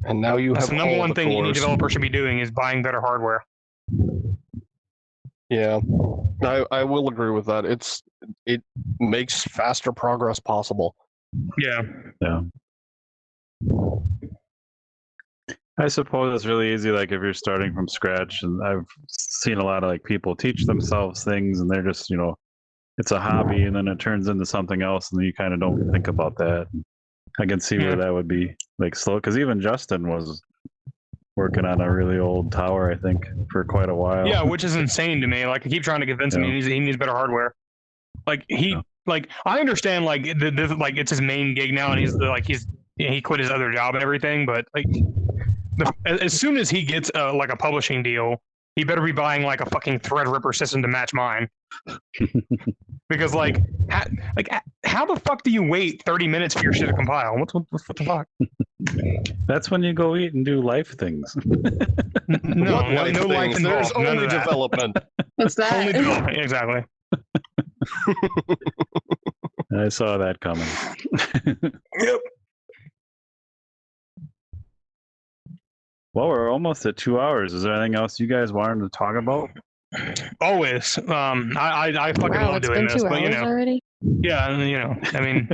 And now you That's have the number all one the thing any cores. developer should be doing is buying better hardware. Yeah. I will agree with that. It makes faster progress possible. Yeah. yeah. I suppose it's really easy. Like if you're starting from scratch, and I've seen a lot of like people teach themselves things, and they're just it's a hobby, and then it turns into something else, and then you kind of don't think about that. I can see Yeah. where that would be like slow, because even Justin was working on a really old tower, I think, for quite a while. Yeah, which is insane to me. Like I keep trying to convince him Yeah. he needs better hardware. Like Yeah. like I understand like like it's his main gig now, and he quit his other job and everything. But like as soon as he gets like a publishing deal, he better be buying like a fucking Threadripper system to match mine. Because like how the fuck do you wait 30 minutes for your shit to compile? What the fuck? That's when you go eat and do life things. No, What life no life things? There's involved. None only of that. development. What's that? Only development. Exactly. I saw that coming. Yep. Well, we're almost at 2 hours. Is there anything else you guys wanted to talk about? Always. I fucking Wow, love it's doing been this, 2 but hours already. yeah, I mean,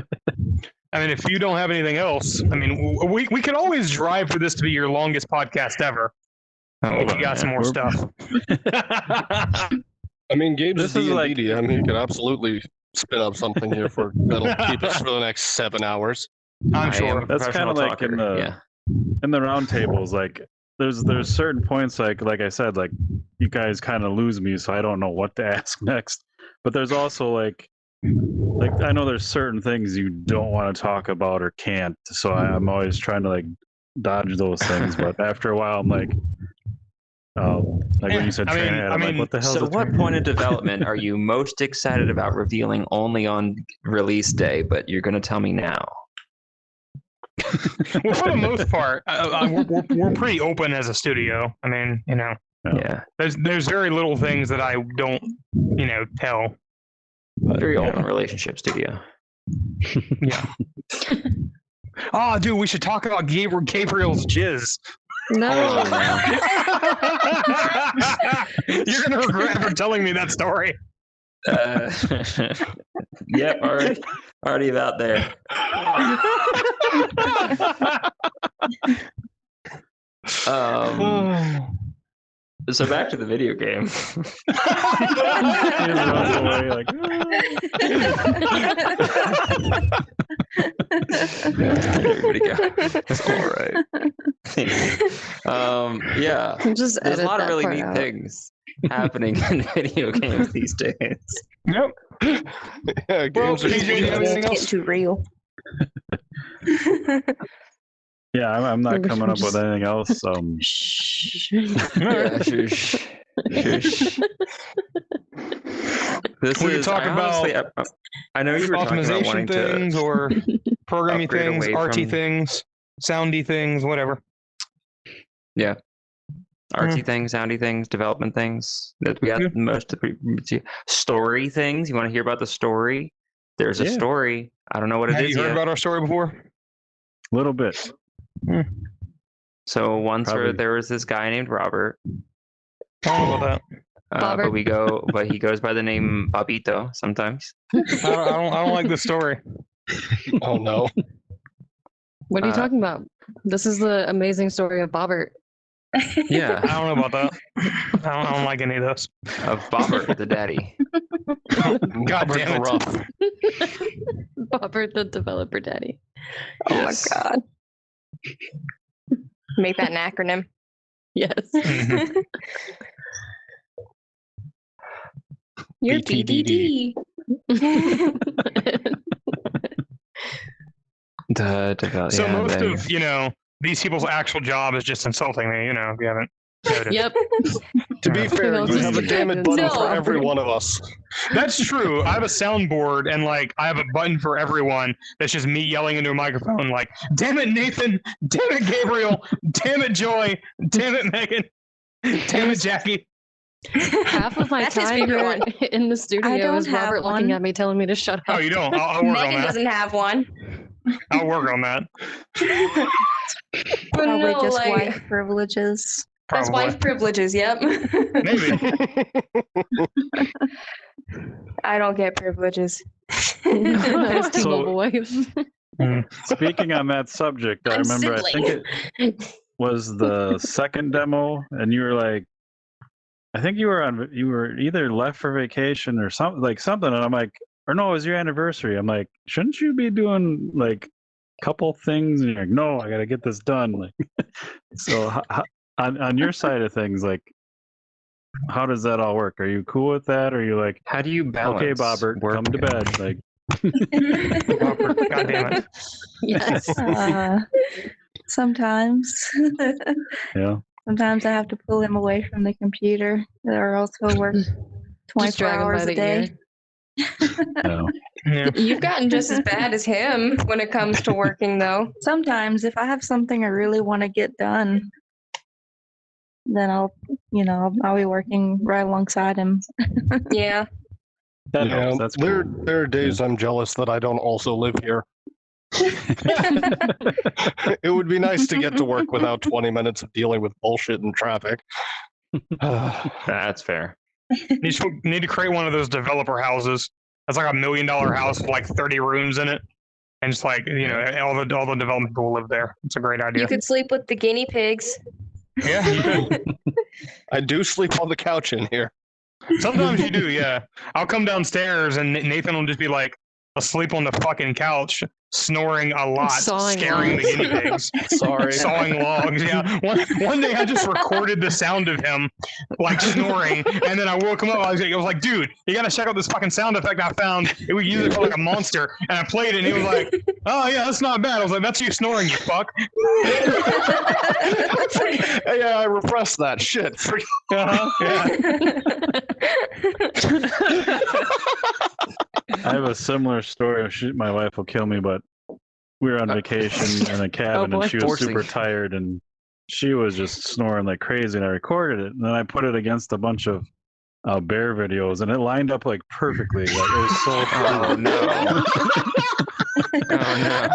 if you don't have anything else, I mean, we could always drive for this to be your longest podcast ever. If you got some more stuff. I mean, Gabe's This is D&D like- DM. He could absolutely spin up something here that'll keep us for the next 7 hours. I'm I am sure. a That's professional kinda like in talker. the- Yeah. In the round tables, like there's certain points, like I said, like you guys kind of lose me, so I don't know what to ask next. But there's also like I know there's certain things you don't want to talk about or can't, so I'm always trying to like dodge those things. But after a while, I'm like when you said I mean- train head, I'm I like, mean, what the hell? So, what point of development are you most excited about revealing only on release day? But you're going to tell me now. Well, for the most part, we're pretty open as a studio. I mean, Yeah. there's very little things that I don't, tell. Very open relationship studio. Yeah. Oh, dude, we should talk about Gabriel's jizz. No. Oh, You're gonna regret ever telling me that story. Yep, already about there. So back to the video game. He runs away like, Everybody go. It's all right. Yeah, Just there's a edit lot of that really part neat out. things happening in video games these days. Nope. Yeah, Well, games are TJ, do you have anything Get else? too real. yeah, I'm not Maybe coming up just- with anything else. Shh. Yeah, shush. Shush. This We could is talk I honestly, about I know you were talking about wanting Optimization things to or programming upgrade things, away arty from- things, soundy things, whatever. artsy things, soundy things, development things. That we got Yeah. most of the story things. You want to hear about the story? There's a Yeah. story. I don't know what it Have is you heard yet. about our story before? A little bit. So once Probably. there was this guy named Robert. I don't know about But he goes by the name Babito sometimes. that. I don't like this story. Oh no. What are you Uh, talking about? This is the amazing story of Bobbert. Yeah, I don't know about that. I don't like any of this. of Bobbert the daddy. God Robert damn the it. Rough. Bobbert the developer daddy. Oh Yes. my god. Make that an acronym. Yes. You're BTDD. BDD. So most of these people's actual job is just insulting me. If you haven't noticed. Yep. To be fair, else you is have a the damn it dragon? button for No. every one of us. That's true. I have a soundboard and I have a button for everyone that's just me yelling into a microphone like, damn it, Nathan, damn it, Gabriel, damn it, Joy, damn it, Megan, damn it, Jackie. Half of my That's his time favorite here one. in the studio don't is have Robert looking one. at me telling me to shut Oh, up. you don't? I'll work on Megan that. doesn't have one. I'll work on that. But Probably no, just like, wife privileges. that's Probably. wife privileges. Yep. Maybe. I don't get privileges. Those So- T-Mobile wives. Speaking on that subject, I I'm remember I think it was the second demo, and you were like, I think you were either left for vacation or something, and I'm like, or no, it was your anniversary. I'm like, shouldn't you be doing like a couple things? And you're like, no, I got to get this done. Like, so on your side of things, like, how does that all work? Are you cool with that? Or are you like, How do you balance? okay, Bobbert, work come to bed? Like, God damn it. Yes. Sometimes. yeah. Sometimes I have to pull him away from the computer, or else he'll work Just 24 drag him by hours a the day. ear. No. Yeah. You've gotten just as bad as him when it comes to working, though. Sometimes, if I have something I really want to get done, then I'll be working right alongside him. Yeah. That Yeah, helps. That's there, cool. there are days I'm jealous that I don't also live here. It would be nice to get to work without 20 minutes of dealing with bullshit and traffic. That's fair. Need to create one of those developer houses. That's like $1 million house with like 30 rooms in it. And just all the development people live there. It's a great idea. You could sleep with the guinea pigs. Yeah, you could. I do sleep on the couch in here. Sometimes you do, yeah. I'll come downstairs and Nathan will just be like asleep on the fucking couch, snoring a lot, Sawing scaring the logs. guinea pigs. Sorry. Sawing logs, yeah. One day I just recorded the sound of him like snoring, and then I woke him up. I was like, dude, you gotta check out this fucking sound effect I found. We use it for like a monster, and I played it, and he was like, oh yeah, that's not bad. I was like, that's you snoring, you fuck. Yeah, I repressed that shit. Yeah. I have a similar story. My wife will kill me, but we were on vacation in a cabin boy. and she was Forcing. super tired and she was just snoring like crazy. And I recorded it and then I put it against a bunch of bear videos and it lined up like perfectly. Like, it was so Oh cool. no. Oh no.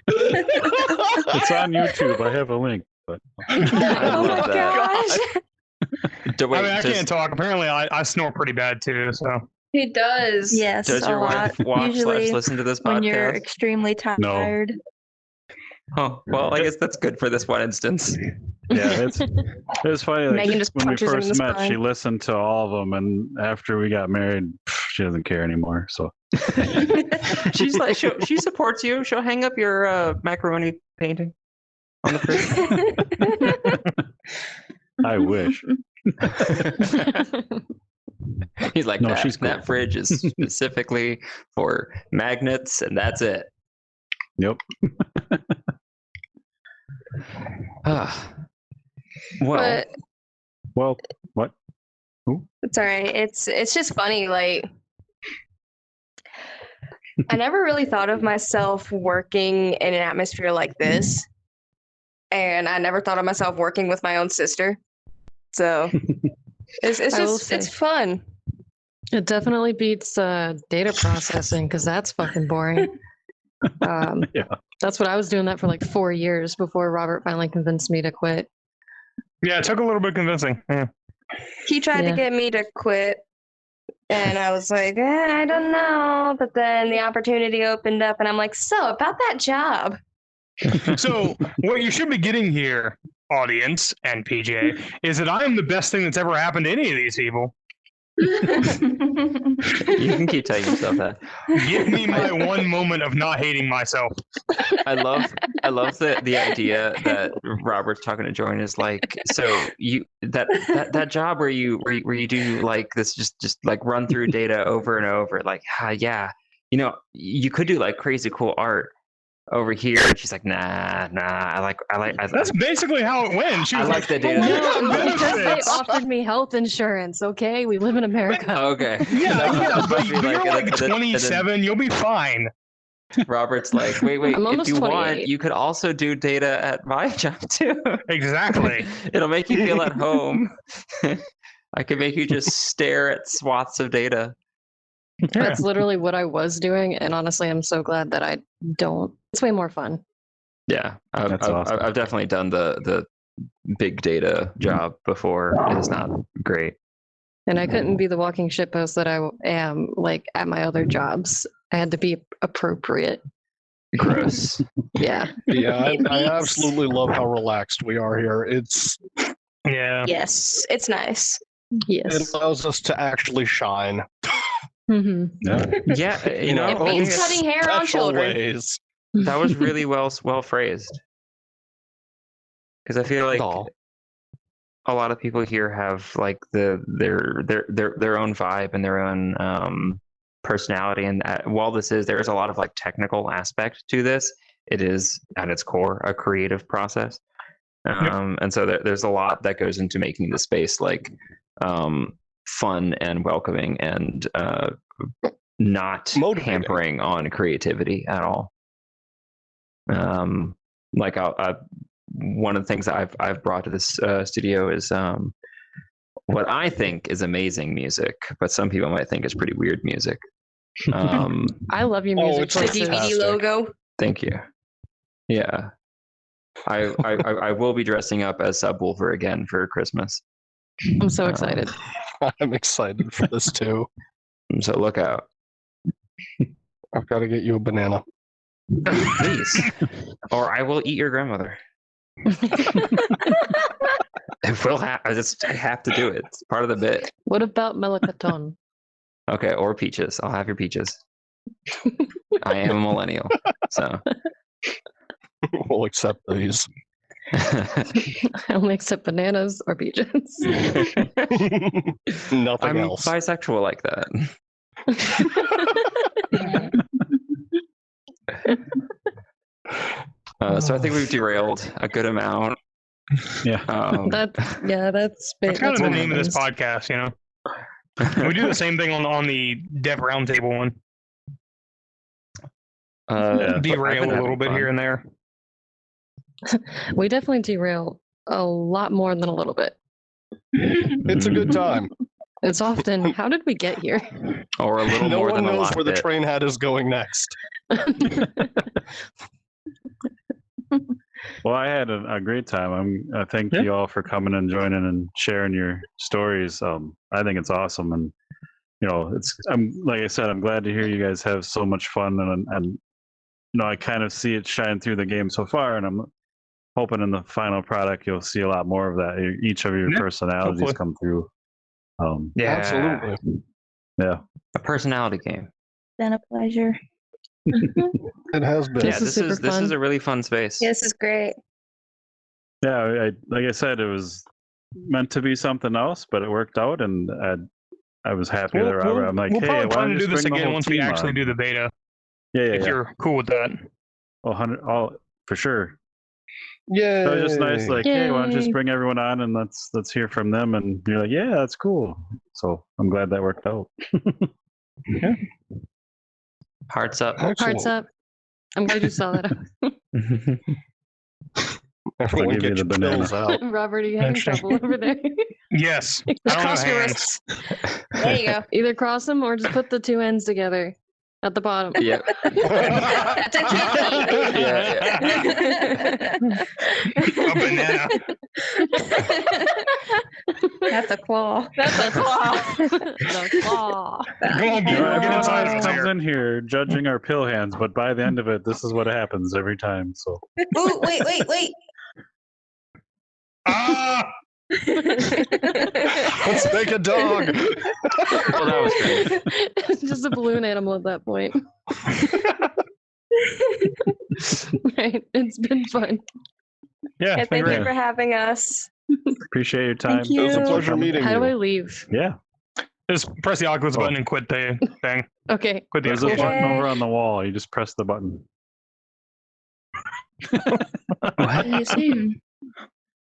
It's on YouTube. I have a link. But I Oh love my that. gosh. I mean, I can't talk. Apparently, I snore pretty bad too. So He does. Yes, Does a your lot. wife watch Usually / listen to this when you're podcast? extremely tired. Oh, well, I guess that's good for this one instance. Yeah, it was funny. Like, Megan just when we punches him in first the met, she spine. listened to all of them, and after we got married, she doesn't care anymore. So She's like, she supports you. She'll hang up your macaroni painting on the fridge. I wish. He's like, No, that, she's cool. that fridge is specifically for magnets, and that's it. Yep. Well, But Well, what? it's all right. It's just funny. Like, I never really thought of myself working in an atmosphere like this, and I never thought of myself working with my own sister. So it's I will just say- it's fun. It definitely beats data processing because that's fucking boring. Yeah. That's what I was doing that for like 4 years before Robert finally convinced me to quit. Yeah, it took a little bit convincing. Yeah. He tried to Yeah. get me to quit, and I was like, I don't know. But then the opportunity opened up, and I'm like, so about that job. So what you should be getting here, audience and PJ, is that I am the best thing that's ever happened to any of these people. you can keep telling yourself that. Give me my one moment of not hating myself. I love the idea that Robert's talking to Jordan is like, so you that job where you do like this just like run through data over and over, like yeah, you know, you could do like crazy cool art over here. And she's like, nah, I like That's basically how it went. She I was like like, the "But data." what No, about because they benefits?" offered me health insurance. Okay, we live in America. Okay. Yeah, Must but be you're like and then 27. You'll be fine. Robert's like, wait, I'm if almost you want, 28. you could also do data at my job too. Exactly. It'll make you feel at home. I could make you just stare at swaths of data. That's literally what I was doing, and honestly, I'm so glad that I don't. It's way more fun. Yeah, That's awesome. I've definitely done the big data job before. It is not great. And I couldn't be the walking shitpost that I am like at my other jobs. I had to be appropriate. Gross. Yeah. Yeah, I It beats- absolutely love how relaxed we are here. It's Yeah. Yes, it's nice. it Yes. allows us to actually shine. hmm Yeah. Yeah, you know, It beats cutting hair on Special children. ways. that was really well phrased. Because I feel like Aw. a lot of people here have like their own vibe and their own personality, and while there's a lot of like technical aspect to this, it is at its core a creative process. And so there's a lot that goes into making the space like fun and welcoming and not Motivating. hampering on creativity at all. Like one of the things that I've brought to this studio is what I think is amazing music, but some people might think is pretty weird music. I love your Oh, music it's The choices. DVD fantastic. logo. Thank you. Yeah, I will be dressing up as Subwoofer again for Christmas. I'm so excited. I'm excited for this too. So look out, I've got to get you a banana. please, or I will eat your grandmother. I have to do it. It's part of the bit. What about Melicaton? Okay, or peaches. I'll have your peaches. I am a millennial, so We'll accept these. I only accept bananas or peaches. Nothing I'm else. bisexual like that. So I think we've derailed a good amount. Yeah. That's That's kind of the what name of this happens. podcast, you know. We do the same thing on the Dev Roundtable one. Yeah. Derail a little bit here and there. We definitely derail a lot more than a little bit. It's a good time. It's often, how did we get here? or a little No more one than a knows lot where the bit. train head is going next. Well, I had a great time. I thank you all for coming and joining and sharing your stories. I think it's awesome, and I'm like I said, I'm glad to hear you guys have so much fun, and I kind of see it shine through the game so far, and I'm hoping in the final product you'll see a lot more of that. Each of your Yeah, personalities hopefully. come through. Yeah, Absolutely. Yeah. a personality game. Been a pleasure. It has been. This Yeah, is super this is fun. a really fun space. This is great. Yeah, like I said, it was meant to be something else, but it worked out, and I was happy that Robert. I'm like, we'll hey, probably why plan don't to you do just this bring the again whole once we team actually on? do the beta. Yeah, If you're cool with that. For sure. Yeah. So it was just nice, like, hey, why don't you just Yay. bring everyone on and let's hear from them? And you're like, yeah, that's cool. So I'm glad that worked out. Hearts up. Hearts up. I'm glad you saw that. Everyone I'll give you get the your banana. pills out. Robert, are you having Interesting. trouble over there? Yes. I don't Cross have your hands. wrists. There you go. Either cross them or just put the two ends together at the bottom. Yep. That's a cheat A banana. That's a claw. That's a claw. The claw. Come on, You know, Peter, get everyone inside always us comes here. in here judging our pill hands, but by the end of it, this is what happens every time. So Ooh, wait. Ah! Let's make a dog. Well, that was great. It's just a balloon animal at that point. Right. It's been fun. Yeah, Yeah, it's been thank you great. for having us. appreciate your time. Thank you. It was a pleasure meeting How do I you. leave? Yeah, Just press the Oculus button and quit the thing. Okay. Quit the there's a application. button Yay. over on the wall. You just press the button. See you soon.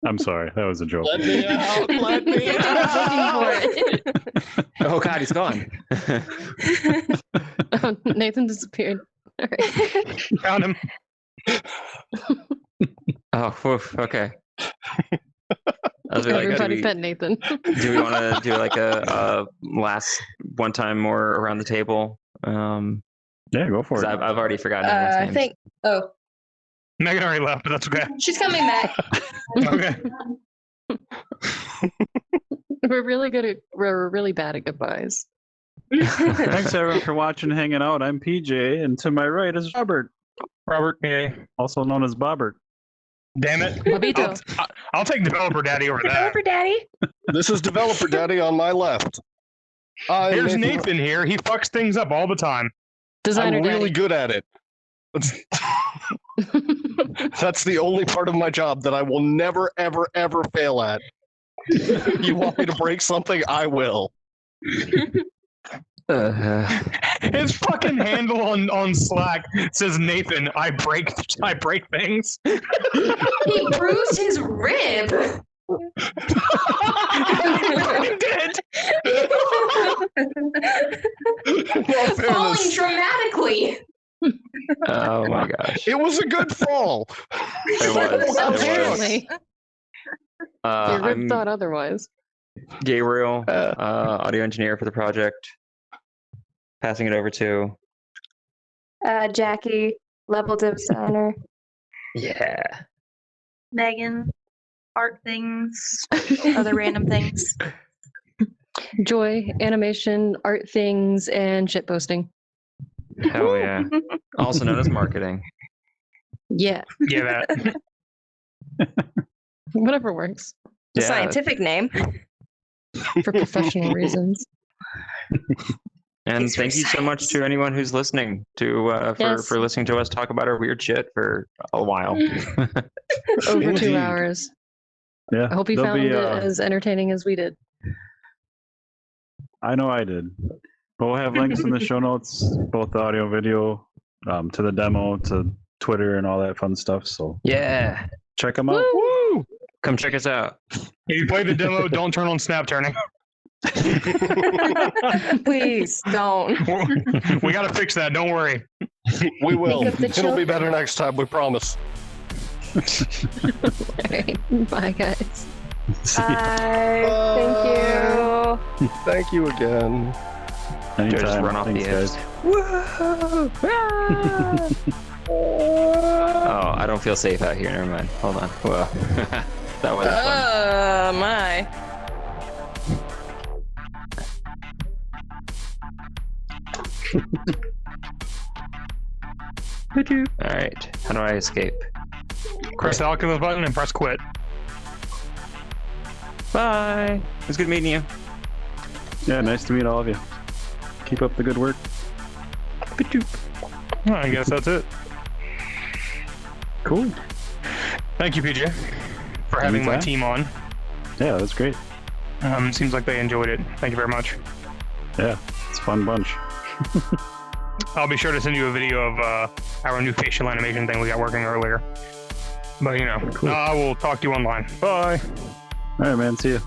I'm sorry, that was a joke. Let me out. Let me I was looking out. for it. Oh God, he's gone. Oh, Nathan disappeared. All right. Found him. Oh, whew, okay. I was like, Everybody pet Nathan. do we want to do like a last one time more around the table? Yeah, go for 'Cause it. I've already forgotten everyone's I names. think. Oh, Megan already left, but that's okay. she's coming back. Okay. We're really bad at goodbyes. Thanks everyone for watching, hanging out. I'm PJ, and to my right is Robert, Robert, yay. also known as Bobbert. Damn it. Bobito. I'll take Developer Daddy over that. Developer Daddy. This is Developer Daddy on my left. I'm Here's Nathan here. He fucks things up all the time. Designer I'm really daddy. good at it. That's the only part of my job that I will never, ever, ever fail at. You want me to break something? I will. His fucking handle on Slack says Nathan, I break things. He bruised his rib. He did. In all Falling fairness, dramatically. Oh my gosh. it was a good fall. It was. Apparently. Your rib I'm thought otherwise. Gabriel, audio engineer for the project. Passing it over to. Jackie, level designer. Yeah. Megan, art things, other random things. Joy, animation, art things, and shit posting. Hell yeah. Also known as marketing. Yeah. Yeah, that. Whatever works. The Yeah. scientific name. For professional reasons. And Thanks for thank you so much to anyone who's listening to Yes. for listening to us talk about our weird shit for a while. Over 2 Indeed. hours. Yeah, I hope you there'll found be, it as entertaining as we did. I know I did. But we'll have links in the show notes, both the audio, video, to the demo, to Twitter, and all that fun stuff. So Yeah. check them out. Woo! Come check us out. If you play the demo, don't turn on snap turning. Please don't. We got to fix that. Don't worry. We will. Think of the It'll be better next time, we promise. All right. Bye, guys. Bye. Thank you. Thank you again. Anytime. Just run off Thanks, the guys. edge. Oh, I don't feel safe out here. Never mind. Hold on. Whoa. That was fun. My. All right. How do I escape? Press the Alchemist button and press quit. Bye. It was good meeting you. Yeah, nice to meet all of you. Keep up the good work. Well, I guess that's it. Cool. Thank you, PJ, for having my Anytime. team on. Yeah, that's great. Seems like they enjoyed it. Thank you very much. Yeah, it's a fun bunch. I'll be sure to send you a video of our new facial animation thing we got working earlier. But, you know, Cool. I will talk to you online. Bye. All right, man. See you.